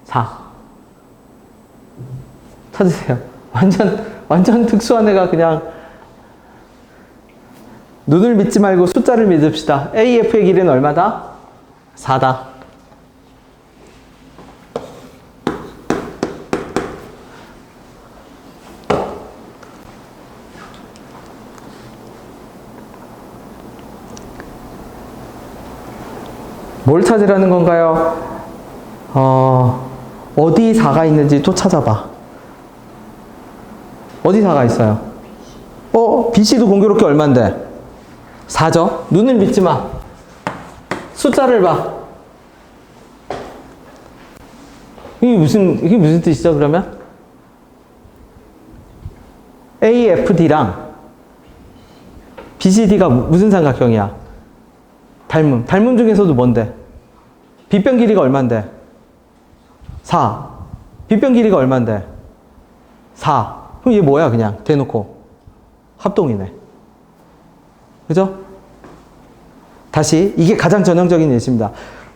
4. 찾으세요. 완전 특수한 애가 그냥 눈을 믿지 말고 숫자를 믿읍시다. AF의 길이는 얼마다? 4다. 뭘 찾으라는 건가요? 어디 4가 있는지 또 찾아봐. 어디 4가 있어요? BC도 공교롭게 얼만데? 4죠? 눈을 믿지 마. 숫자를 봐. 이게 무슨 뜻이죠, 그러면? AFD랑 BCD가 무슨 삼각형이야? 닮음. 닮음 중에서도 뭔데? 빗변 길이가 얼만데? 4. 빗변 길이가 얼만데? 4. 그럼 얘 뭐야, 그냥? 대놓고. 합동이네. 그죠? 다시, 이게 가장 전형적인 예시입니다.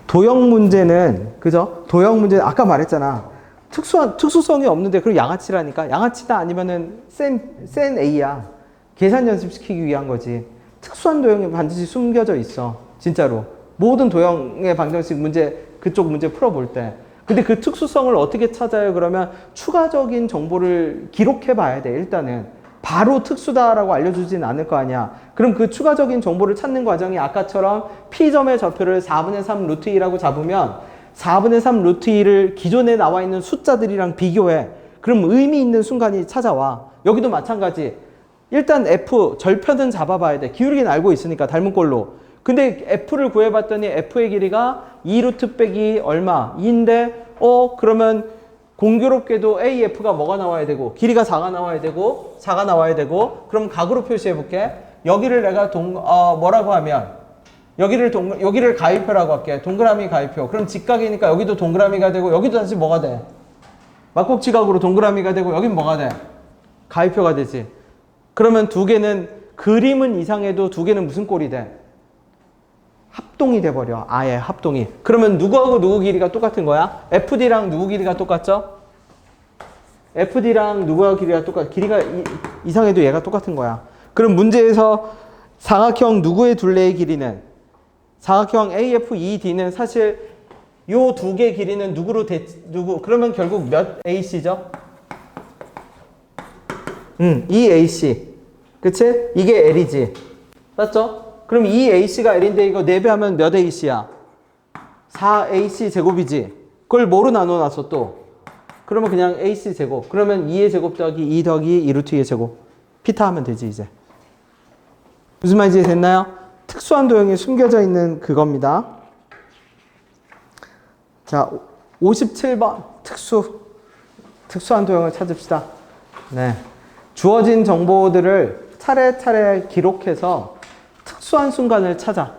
도형 문제는, 그죠? 도형 문제는 아까 말했잖아. 특수성이 없는데, 그리고 양아치라니까. 양아치다 아니면은 센 A야. 계산 연습시키기 위한 거지. 특수한 도형이 반드시 숨겨져 있어. 진짜로. 모든 도형의 방정식 문제, 그쪽 문제 풀어볼 때. 근데 그 특수성을 어떻게 찾아요? 그러면 추가적인 정보를 기록해 봐야 돼, 일단은. 바로 특수다라고 알려주진 않을 거 아니야. 그럼 그 추가적인 정보를 찾는 과정이 아까처럼 P점의 좌표를 4분의 3 루트 2라고 잡으면 4분의 3 루트 2를 기존에 나와 있는 숫자들이랑 비교해. 그럼 의미 있는 순간이 찾아와. 여기도 마찬가지. 일단 F, 절편은 잡아봐야 돼. 기울기는 알고 있으니까, 닮은 꼴로. 근데 F를 구해봤더니 F의 길이가 2루트 빼기 얼마? 2인데, 그러면 공교롭게도 AF가 뭐가 나와야 되고, 길이가 4가 나와야 되고, 4가 나와야 되고, 그럼 각으로 표시해볼게. 여기를 내가 뭐라고 하면, 여기를 가위표라고 할게. 동그라미 가위표. 그럼 직각이니까 여기도 동그라미가 되고, 여기도 다시 뭐가 돼? 막국지각으로 동그라미가 되고, 여긴 뭐가 돼? 가위표가 되지. 그러면 두 개는, 그림은 이상해도 두 개는 무슨 꼴이 돼? 합동이 돼버려. 아예 합동이. 그러면 누구하고 누구 길이가 똑같은 거야? FD랑 누구 길이가 똑같죠? FD랑 누구하고 길이가 똑같아? 길이가 이상해도 얘가 똑같은 거야. 그럼 문제에서 사각형 누구의 둘레의 길이는? 사각형 AFED는 사실 요 두 개 길이는 누구? 그러면 결국 몇 AC죠? 이 AC. 그치? 이게 L이지. 맞죠? 그럼 이 AC가 L인데 이거 4배 하면 몇 AC야? 4AC 제곱이지. 그걸 뭐로 나눠놨어 또? 그러면 그냥 AC 제곱. 그러면 2의 제곱 더하기 2 더하기 2 루트 2의 제곱. 피타 하면 되지 이제. 무슨 말인지 됐나요? 특수한 도형이 숨겨져 있는 그겁니다. 자, 57번 특수한 도형을 찾읍시다. 네. 주어진 정보들을 차례차례 기록해서 특수한 순간을 찾아.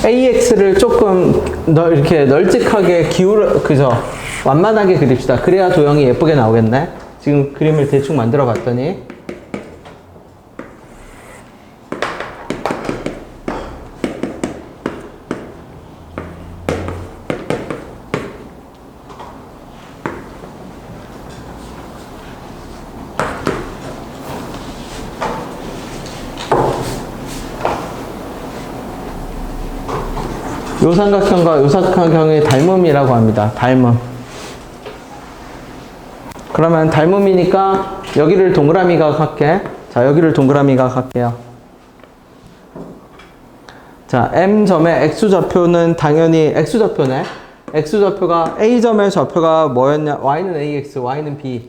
AX를 조금 이렇게 널찍하게 그죠? 완만하게 그립시다. 그래야 도형이 예쁘게 나오겠네. 지금 그림을 대충 만들어 봤더니. 요 삼각형과 요 삼각형의 닮음이라고 합니다. 닮음. 그러면 닮음이니까 여기를 동그라미각 할게. 자, 여기를 동그라미각 할게요. 자, M점의 X좌표는 당연히 X좌표네. X좌표가 A점의 좌표가 뭐였냐? Y는 AX, Y는 B.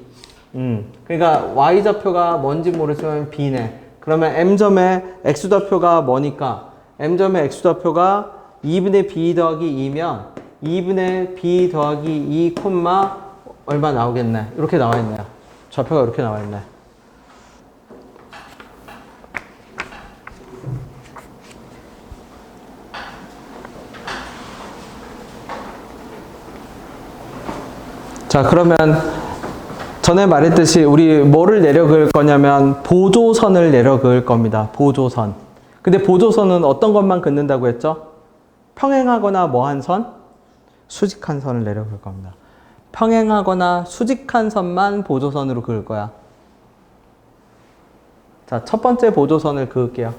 그러니까 Y좌표가 뭔지 모르지만 B네. 그러면 M점의 X좌표가 뭐니까? M점의 X좌표가 2분의 B 더하기 2면 2분의 B 더하기 2 콤마 얼마 나오겠네. 이렇게 나와 있네요. 좌표가 이렇게 나와 있네. 자, 그러면 전에 말했듯이 우리 뭐를 내려 그을 거냐면 보조선을 내려 그을 겁니다. 보조선. 근데 보조선은 어떤 것만 긋는다고 했죠? 평행하거나 뭐한 선? 수직한 선을 내려 그을 겁니다. 평행하거나 수직한 선만 보조선으로 그을 거야. 자, 첫 번째 보조선을 그을게요.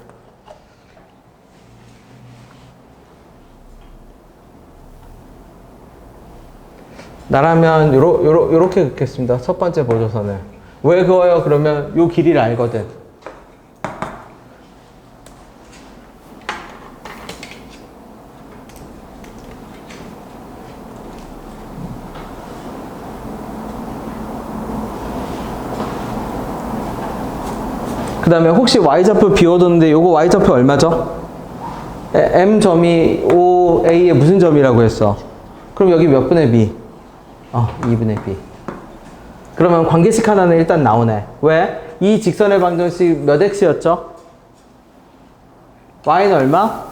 나라면 요렇게 긋겠습니다. 첫 번째 보조선을. 왜 그어요? 그러면 요 길이를 알거든. 그 다음에 혹시 Y좌표 비워뒀는데 요거 Y좌표 얼마죠? M점이 OA의 무슨 점이라고 했어? 그럼 여기 몇 분의 B? 2분의 B. 그러면 관계식 하나는 일단 나오네. 왜? 이 직선의 방정식 몇 x였죠? y는 얼마?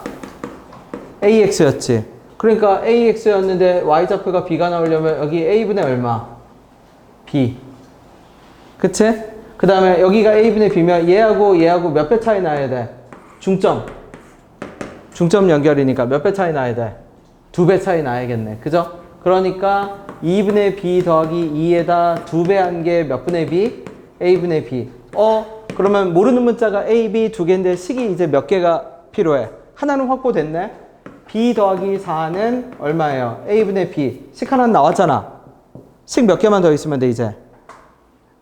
ax였지. 그러니까 ax였는데 y좌표가 b가 나오려면 여기 a분의 얼마? b. 그치? 그 다음에 여기가 a분의 b면 얘하고 몇 배 차이 나야 돼? 중점 연결이니까 몇 배 차이 나야 돼? 2배 차이 나야겠네. 그죠? 그러니까 2분의 b 더하기 2에다 2배 한 게 몇 분의 b? a분의 b. 그러면 모르는 문자가 a, b 두 개인데 식이 이제 몇 개가 필요해? 하나는 확보됐네. b 더하기 4는 얼마예요? a분의 b. 식 하나 나왔잖아. 식 몇 개만 더 있으면 돼 이제?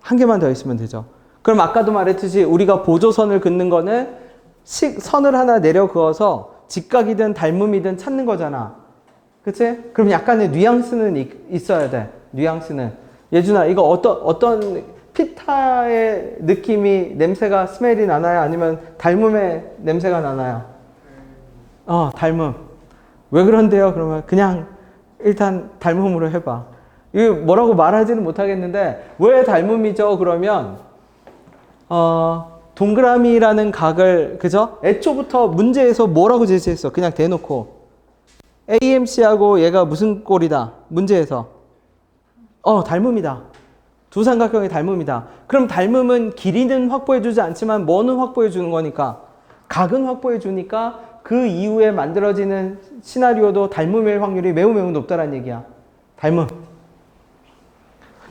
한 개만 더 있으면 되죠. 그럼 아까도 말했듯이 우리가 보조선을 긋는 거는 선을 하나 내려 그어서 직각이든 닮음이든 찾는 거잖아. 그치? 그럼 약간의 뉘앙스는 있어야 돼. 뉘앙스는. 예준아, 이거 어떤 피타의 느낌이, 냄새가, 스멜이 나나요? 아니면 닮음의 냄새가 나나요? 닮음. 왜 그런데요? 그러면 그냥 일단 닮음으로 해봐. 이거 뭐라고 말하지는 못하겠는데, 왜 닮음이죠? 그러면, 동그라미라는 각을, 그죠? 애초부터 문제에서 뭐라고 제시했어? 그냥 대놓고. AMC하고 얘가 무슨 꼴이다? 문제에서. 닮음이다. 두 삼각형의 닮음이다. 그럼 닮음은 길이는 확보해주지 않지만 뭐는 확보해주는 거니까? 각은 확보해주니까 그 이후에 만들어지는 시나리오도 닮음일 확률이 매우 높다는 얘기야. 닮음.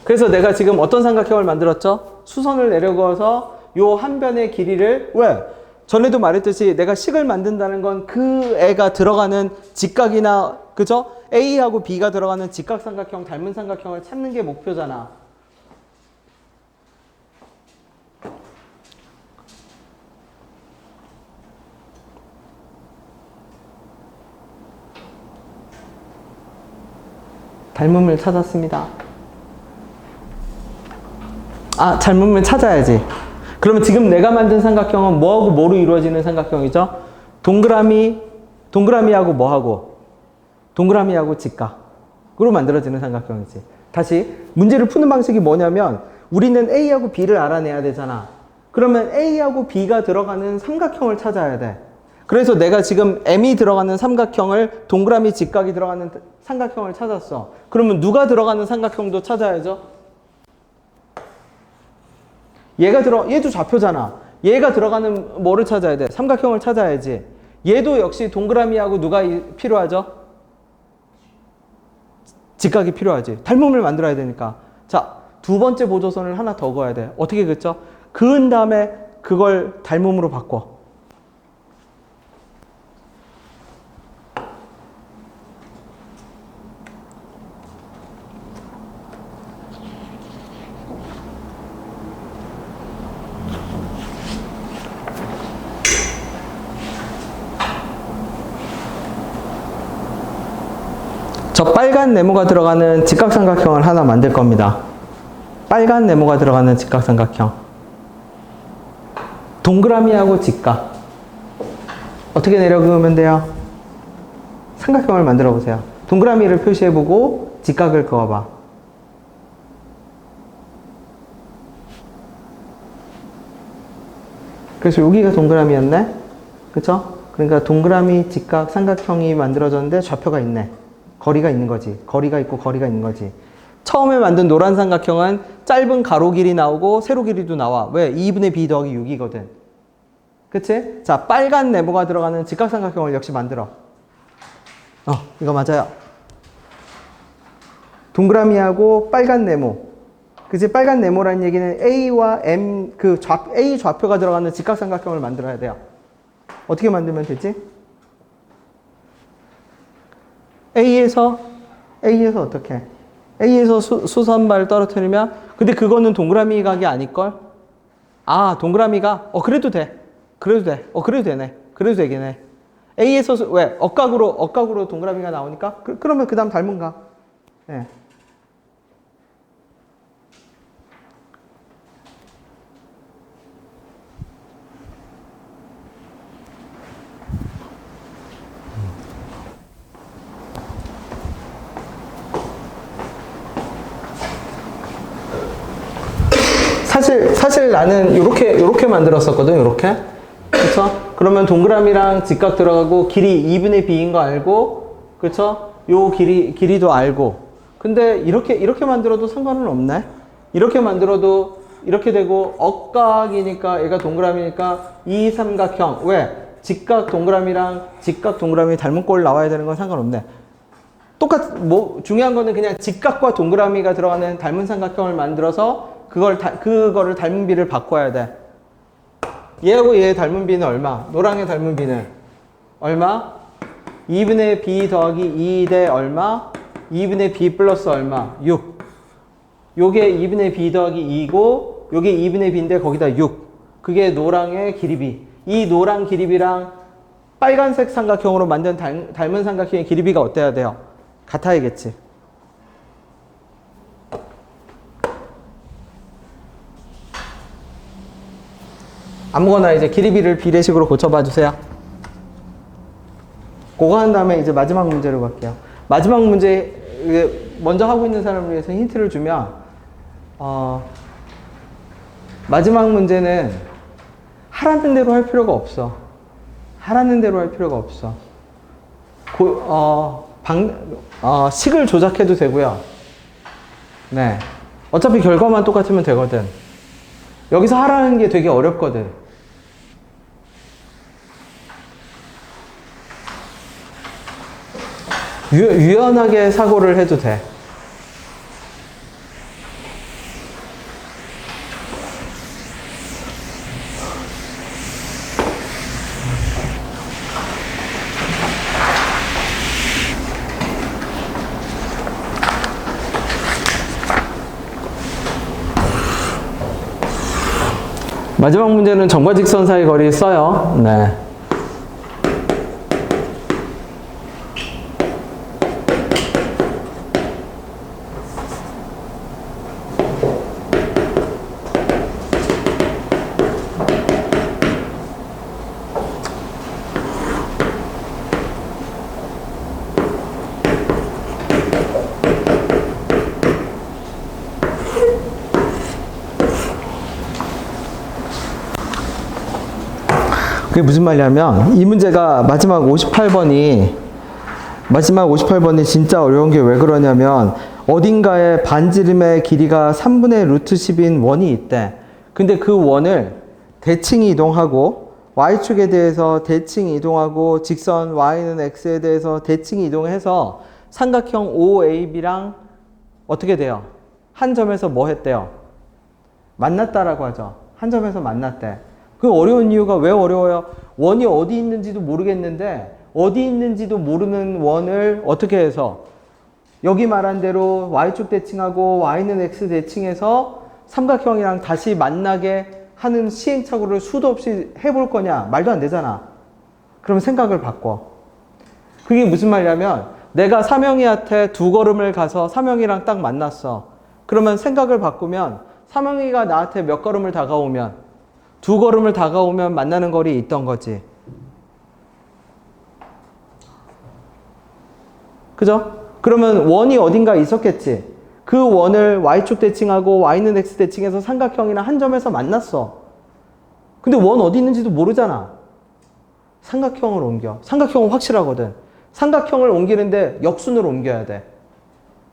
그래서 내가 지금 어떤 삼각형을 만들었죠? 수선을 내려그어서 요 한 변의 길이를 왜? 전에도 말했듯이 내가 식을 만든다는 건 그 애가 들어가는 직각이나 그죠? A하고 B가 들어가는 직각 삼각형, 닮은 삼각형을 찾는 게 목표잖아. 닮음을 찾았습니다. 닮음을 찾아야지. 그러면 지금 내가 만든 삼각형은 뭐하고 뭐로 이루어지는 삼각형이죠? 동그라미하고 뭐하고? 동그라미하고 직각으로 만들어지는 삼각형이지. 다시 문제를 푸는 방식이 뭐냐면 우리는 A하고 B를 알아내야 되잖아. 그러면 A하고 B가 들어가는 삼각형을 찾아야 돼. 그래서 내가 지금 M이 들어가는 삼각형을 동그라미 직각이 들어가는 삼각형을 찾았어. 그러면 누가 들어가는 삼각형도 찾아야죠. 얘도 좌표잖아. 얘가 들어가는 뭐를 찾아야 돼? 삼각형을 찾아야지. 얘도 역시 동그라미하고 누가 필요하죠? 직각이 필요하지. 닮음을 만들어야 되니까. 자, 두 번째 보조선을 하나 더 그어야 돼. 어떻게 긋죠? 그은 다음에 그걸 닮음으로 바꿔. 저 빨간 네모가 들어가는 직각삼각형을 하나 만들 겁니다. 빨간 네모가 들어가는 직각삼각형. 동그라미하고 직각. 어떻게 내려 그으면 돼요? 삼각형을 만들어 보세요. 동그라미를 표시해보고 직각을 그어봐. 그래서 여기가 동그라미였네? 그쵸? 그러니까 동그라미, 직각, 삼각형이 만들어졌는데 좌표가 있네. 거리가 있는 거지. 거리가 있고 거리가 있는 거지. 처음에 만든 노란 삼각형은 짧은 가로 길이 나오고 세로 길이도 나와. 왜? 2분의 b 더하기 6이거든. 그치? 자, 빨간 네모가 들어가는 직각삼각형을 역시 만들어. 이거 맞아요. 동그라미하고 빨간 네모. 그치? 빨간 네모라는 얘기는 A와 M, A 좌표가 들어가는 직각삼각형을 만들어야 돼요. 어떻게 만들면 되지? A에서 어떻게? A에서 수선발 떨어뜨리면, 근데 그거는 동그라미 각이 아닐걸? 아, 동그라미가, 그래도 돼. 그래도 되네. 그래도 되긴 해. A에서, 왜? 억각으로 동그라미가 나오니까? 그러면 그 다음 닮은 각. 예. 사실 나는 요렇게 만들었었거든, 요렇게. 그쵸? 그러면 동그라미랑 직각 들어가고 길이 2분의 b인 거 알고, 그쵸? 요 길이도 알고. 근데 이렇게 만들어도 상관은 없네? 이렇게 만들어도 이렇게 되고, 억각이니까, 얘가 동그라미니까 이 삼각형. 왜? 직각 동그라미랑 직각 동그라미 닮은 꼴 나와야 되는 건 상관없네. 중요한 거는 그냥 직각과 동그라미가 들어가는 닮은 삼각형을 만들어서 그거를 닮은 비를 바꿔야 돼. 얘하고 얘의 닮은 비는 얼마? 노랑의 닮은 비는 얼마? 2분의 b 더하기 2 대 얼마? 2분의 b 플러스 얼마? 6. 요게 2분의 b 더하기 2고 요게 2분의 b인데 거기다 6. 그게 노랑의 길이비. 이 노랑 길이비랑 빨간색 삼각형으로 만든 닮은 삼각형의 길이비가 어때야 돼요? 같아야겠지. 아무거나 이제 길이비를 비례식으로 고쳐봐 주세요. 그거 한 다음에 이제 마지막 문제로 갈게요. 마지막 문제, 먼저 하고 있는 사람을 위해서 힌트를 주면, 마지막 문제는 하라는 대로 할 필요가 없어. 하라는 대로 할 필요가 없어. 식을 조작해도 되고요. 네. 어차피 결과만 똑같으면 되거든. 여기서 하라는 게 되게 어렵거든. 유연하게 사고를 해도 돼. 마지막 문제는 점과 직선 사이 거리 써요. 네. 그게 무슨 말이냐면 이 문제가 마지막 58번이 진짜 어려운 게 왜 그러냐면 어딘가에 반지름의 길이가 3분의 루트 10인 원이 있대. 근데 그 원을 대칭 이동하고 y축에 대해서 대칭 이동하고 직선 y는 x에 대해서 대칭 이동해서 삼각형 OAB랑 어떻게 돼요? 한 점에서 뭐 했대요? 만났다라고 하죠. 한 점에서 만났대. 그 어려운 이유가 왜 어려워요? 원이 어디 있는지도 모르겠는데 어디 있는지도 모르는 원을 어떻게 해서 여기 말한 대로 y축 대칭하고 y는 x 대칭해서 삼각형이랑 다시 만나게 하는 시행착오를 수도 없이 해볼 거냐? 말도 안 되잖아. 그럼 생각을 바꿔. 그게 무슨 말이냐면 내가 삼형이한테 2걸음을 가서 삼형이랑 딱 만났어. 그러면 생각을 바꾸면 삼형이가 나한테 몇 걸음을 다가오면 2걸음을 다가오면 만나는 거리에 있던 거지. 그죠? 그러면 원이 어딘가 있었겠지. 그 원을 y축 대칭하고 y는 x 대칭해서 삼각형이랑 한 점에서 만났어. 근데 원 어디 있는지도 모르잖아. 삼각형을 옮겨. 삼각형은 확실하거든. 삼각형을 옮기는데 역순으로 옮겨야 돼.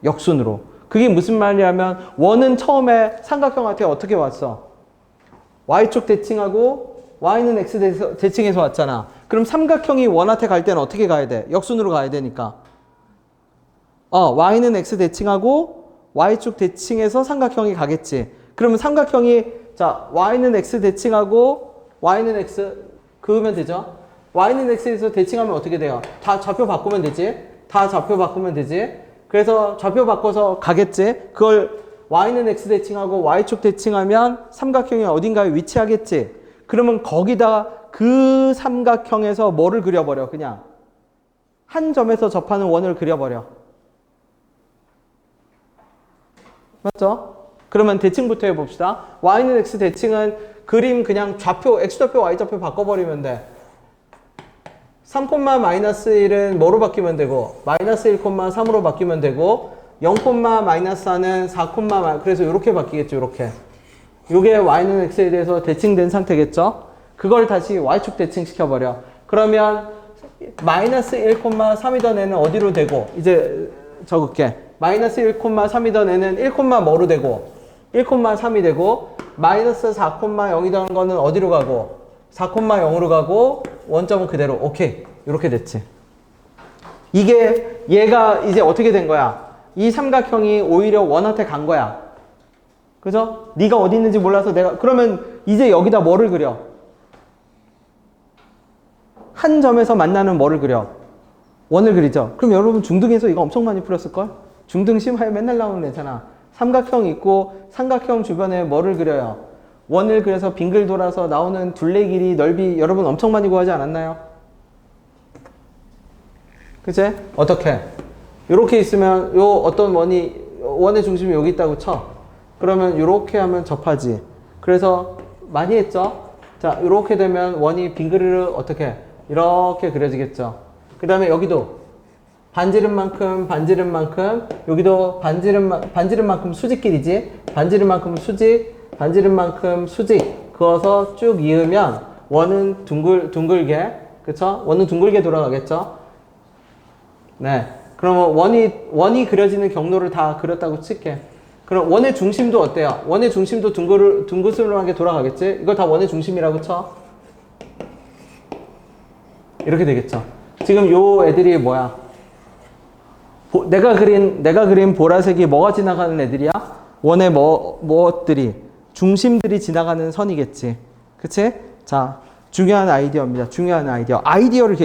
역순으로. 그게 무슨 말이냐면 원은 처음에 삼각형한테 어떻게 왔어? y축 대칭하고 y는 x 대칭해서 왔잖아. 그럼 삼각형이 원한테 갈 때는 어떻게 가야 돼? 역순으로 가야 되니까. y는 x 대칭하고 y축 대칭해서 삼각형이 가겠지. 그러면 삼각형이 자 y는 x 대칭하고 y는 x 그으면 되죠. y는 x에서 대칭하면 어떻게 돼요? 다 좌표 바꾸면 되지. 다 좌표 바꾸면 되지. 그래서 좌표 바꿔서 가겠지. 그걸 y는 x 대칭하고 y축 대칭하면 삼각형이 어딘가에 위치하겠지. 그러면 거기다 그 삼각형에서 뭐를 그려버려? 그냥 한 점에서 접하는 원을 그려버려. 맞죠? 그러면 대칭부터 해봅시다. y는 x 대칭은 그림 그냥 좌표, x좌표, y좌표 바꿔버리면 돼. 3,-1은 뭐로 바뀌면 되고 마이너스 1,3으로 바뀌면 되고 0,-4는 4, 그래서 이렇게 바뀌겠죠. 이렇게. 이게 y는 x에 대해서 대칭된 상태겠죠. 그걸 다시 y축 대칭시켜버려. 그러면 마이너스 1,3이던 애는 어디로 되고 이제 적을게. 마이너스 1,3이던 애는 1, 뭐로 되고 1,3이 되고 마이너스 4,0이던 거는 어디로 가고 4,0으로 가고 원점은 그대로. 오케이. 이렇게 됐지. 이게 얘가 이제 어떻게 된 거야? 이 삼각형이 오히려 원한테 간 거야. 그죠? 네가 어디 있는지 몰라서 내가 그러면 이제 여기다 뭐를 그려? 한 점에서 만나는 뭐를 그려? 원을 그리죠. 그럼 여러분 중등에서 이거 엄청 많이 풀었을걸? 중등 심화에 맨날 나오는 애잖아. 삼각형 있고 삼각형 주변에 뭐를 그려요? 원을 그려서 빙글 돌아서 나오는 둘레 길이, 넓이 여러분 엄청 많이 구하지 않았나요? 그치? 어떻게? 이렇게 있으면 요 어떤 원의 중심이 여기 있다고 쳐. 그러면 이렇게 하면 접하지. 그래서 많이 했죠? 자, 이렇게 되면 원이 빙그르르 어떻게? 이렇게 그려지겠죠. 그 다음에 여기도 반지름만큼 여기도 반지름만큼 수직길이지. 반지름만큼 수직, 반지름만큼 수직 그어서 쭉 이으면 원은 둥글게, 그쵸? 원은 둥글게 돌아가겠죠? 네. 그러면 원이 그려지는 경로를 다 그렸다고 칠게. 그럼 원의 중심도 어때요? 원의 중심도 둥글둥글하게 돌아가겠지? 이걸 다 원의 중심이라고 쳐. 이렇게 되겠죠. 지금 요 애들이 뭐야? 내가 그린 보라색이 뭐가 지나가는 애들이야? 원의 뭐들이 중심들이 지나가는 선이겠지. 그치? 자, 중요한 아이디어입니다. 중요한 아이디어.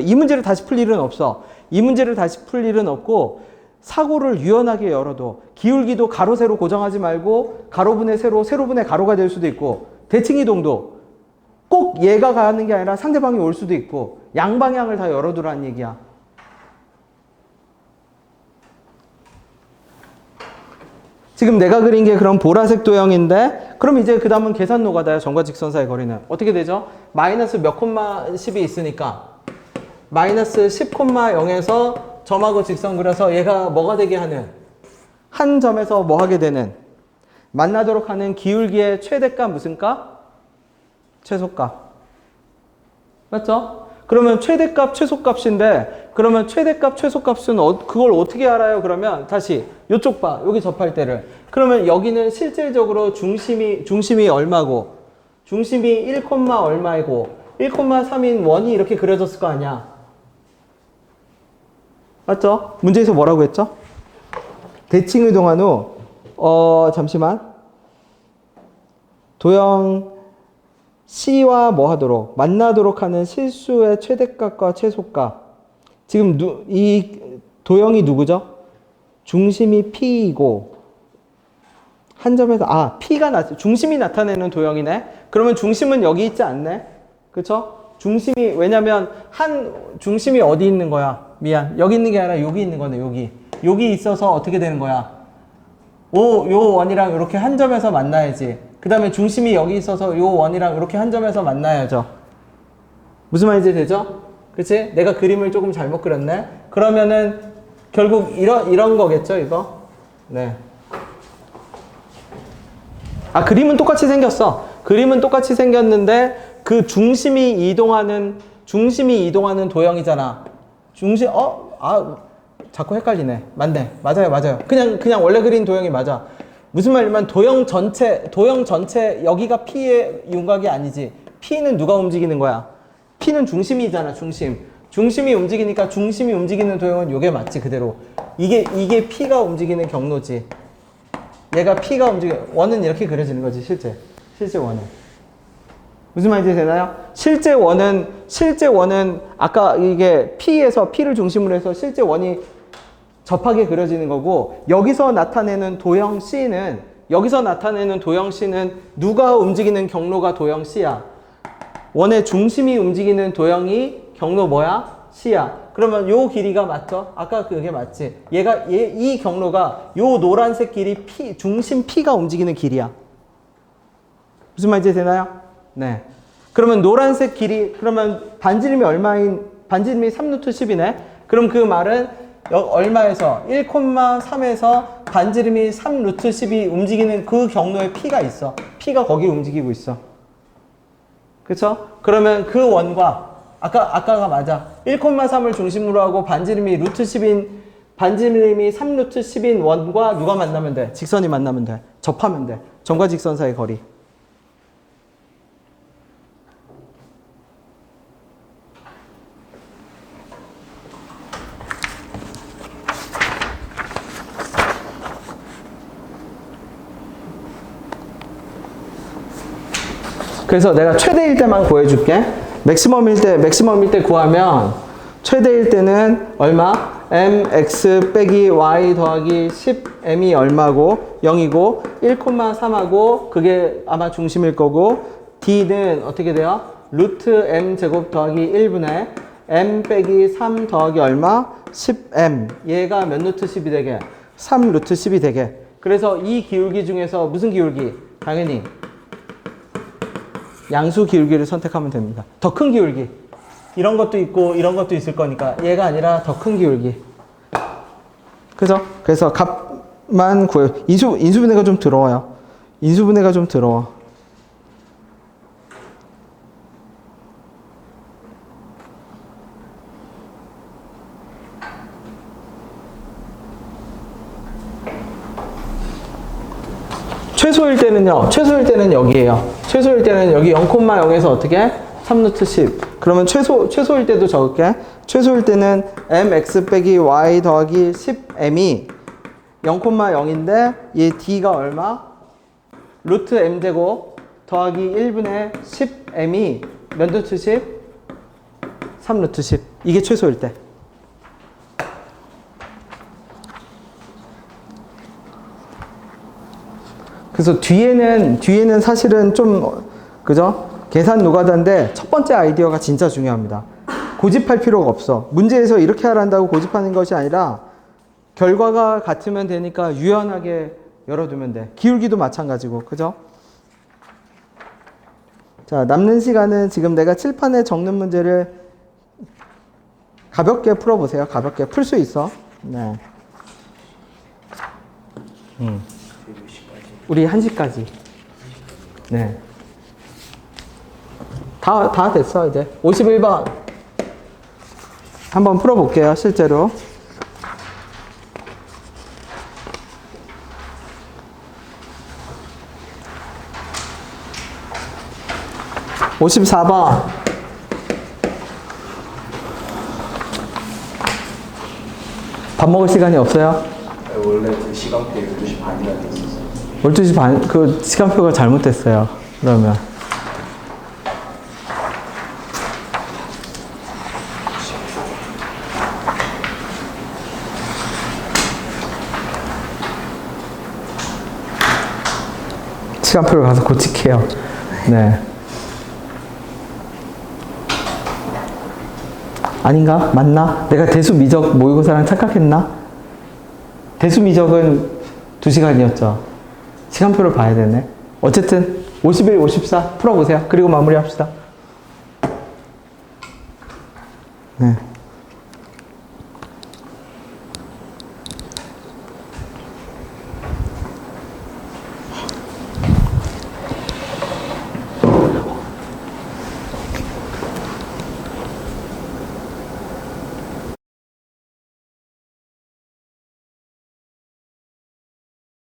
이 문제를 다시 풀 일은 없어. 이 문제를 다시 풀 일은 없고 사고를 유연하게 열어도 기울기도 가로 세로 고정하지 말고 가로분의 세로, 세로분의 가로가 될 수도 있고 대칭이동도 꼭 얘가 가는 게 아니라 상대방이 올 수도 있고 양방향을 다 열어두라는 얘기야. 지금 내가 그린 게 그런 보라색 도형인데 그럼 이제 그 다음은 계산 노가다야. 점과 직선 사이 거리는 어떻게 되죠? 마이너스 몇 콤마 10이 있으니까 마이너스 10,0에서 점하고 직선 그려서 얘가 뭐가 되게 하는 한 점에서 뭐 하게 되는 만나도록 하는 기울기의 최대값 무슨 값? 최소값. 맞죠? 그러면 최대값, 최소값인데, 그러면 최대값, 최소값은 그걸 어떻게 알아요? 그러면 다시 이쪽 봐. 여기 접할 때를. 그러면 여기는 실질적으로 중심이 얼마고, 중심이 1, 얼마이고, 1,3인 원이 이렇게 그려졌을 거 아니야. 맞죠? 문제에서 뭐라고 했죠? 대칭 이동한 후, 잠시만. 도형 C와 뭐 하도록? 만나도록 하는 실수의 최대값과 최소값. 지금 이 도형이 누구죠? 중심이 P이고, 한 점에서, 중심이 나타내는 도형이네? 그러면 중심은 여기 있지 않네? 그쵸? 중심이, 왜냐면, 중심이 어디 있는 거야? 미안. 여기 있는 게 아니라 여기 있는 거네, 여기. 여기 있어서 어떻게 되는 거야? 요 원이랑 이렇게 한 점에서 만나야지. 그 다음에 중심이 여기 있어서 요 원이랑 이렇게 한 점에서 만나야죠. 무슨 말인지 되죠? 그치? 내가 그림을 조금 잘못 그렸네? 그러면은, 결국 이런 거겠죠, 이거? 네. 그림은 똑같이 생겼어. 그림은 똑같이 생겼는데, 그 중심이 이동하는 도형이잖아. 자꾸 헷갈리네. 맞네. 맞아요. 그냥 원래 그린 도형이 맞아. 무슨 말이냐면 도형 전체 여기가 P의 윤곽이 아니지. P는 누가 움직이는 거야? P는 중심이잖아, 중심이 움직이니까 중심이 움직이는 도형은 요게 맞지, 그대로. 이게 P가 움직이는 경로지. 얘가 P가 원은 이렇게 그려지는 거지, 실제 원은. 무슨 말인지 되나요? 실제 원은 아까 이게 P를 중심으로 해서 실제 원이 접하게 그려지는 거고, 여기서 나타내는 도형 C는 누가 움직이는 경로가 도형 C야? 원의 중심이 움직이는 도형이 경로 뭐야? C야. 그러면 요 길이가 맞죠? 아까 그게 맞지? 이 경로가 요 노란색 길이 중심 P가 움직이는 길이야. 무슨 말인지 되나요? 네. 그러면 노란색 길이, 그러면 반지름이 3루트 10이네? 그럼 그 말은 얼마에서? 1,3에서 반지름이 3루트 10이 움직이는 그 경로에 P가 있어. P가 거기 움직이고 있어. 그쵸? 그러면 그 원과, 아까가 맞아. 1,3을 중심으로 하고 반지름이 3루트 10인 원과 누가 만나면 돼? 직선이 만나면 돼. 접하면 돼. 점과 직선 사이의 거리. 그래서 내가 최대일 때만 구해줄게. 맥시멈일 때 구하면, 최대일 때는 얼마? mx 빼기 y 더하기 10m이 얼마고, 0이고, 1,3하고, 그게 아마 중심일 거고, d는 어떻게 돼요? 루트 m 제곱 더하기 1분의 m 빼기 3 더하기 얼마? 10m. 얘가 몇 루트 10이 되게? 3 루트 10이 되게. 그래서 이 기울기 중에서 무슨 기울기? 당연히 양수 기울기를 선택하면 됩니다. 더 큰 기울기. 이런 것도 있고 이런 것도 있을 거니까 얘가 아니라 더 큰 기울기. 그죠? 그래서 값만 구해요. 인수분해가 좀 더러워요. 인수분해가 좀 더러워. 최소일 때는 여기에요. 최소일 때는 여기 0,0에서 어떻게? 3루트 10. 그러면 최소일 때도 적을게. 최소일 때는 mx 빼기 y 더하기 10m이 0,0인데 얘 d가 얼마? 루트 m제곱 더하기 1분의 10m이 몇 루트 10? 3루트 10. 이게 최소일 때. 그래서 뒤에는 사실은 좀, 그죠? 계산 노가다인데 첫 번째 아이디어가 진짜 중요합니다. 고집할 필요가 없어. 문제에서 이렇게 하란다고 고집하는 것이 아니라 결과가 같으면 되니까 유연하게 열어두면 돼. 기울기도 마찬가지고, 그죠? 자, 남는 시간은 지금 내가 칠판에 적는 문제를 가볍게 풀어보세요. 가볍게. 풀 수 있어. 네. 우리 1시까지. 네. 다 됐어, 이제. 51번. 한번 풀어볼게요, 실제로. (54번) 밥 먹을 시간이 없어요? 원래 그 시간표 12시 반이라 돼 있었어요. 12시 반, 그 시간표가 잘못됐어요. 그러면. 시간표를 가서 고칠게요. 네. 아닌가? 맞나? 내가 대수미적 모의고사랑 착각했나? 대수미적은 2시간이었죠. 시간표를 봐야 되네. 어쨌든 51, 54 풀어보세요. 그리고 마무리합시다. 네.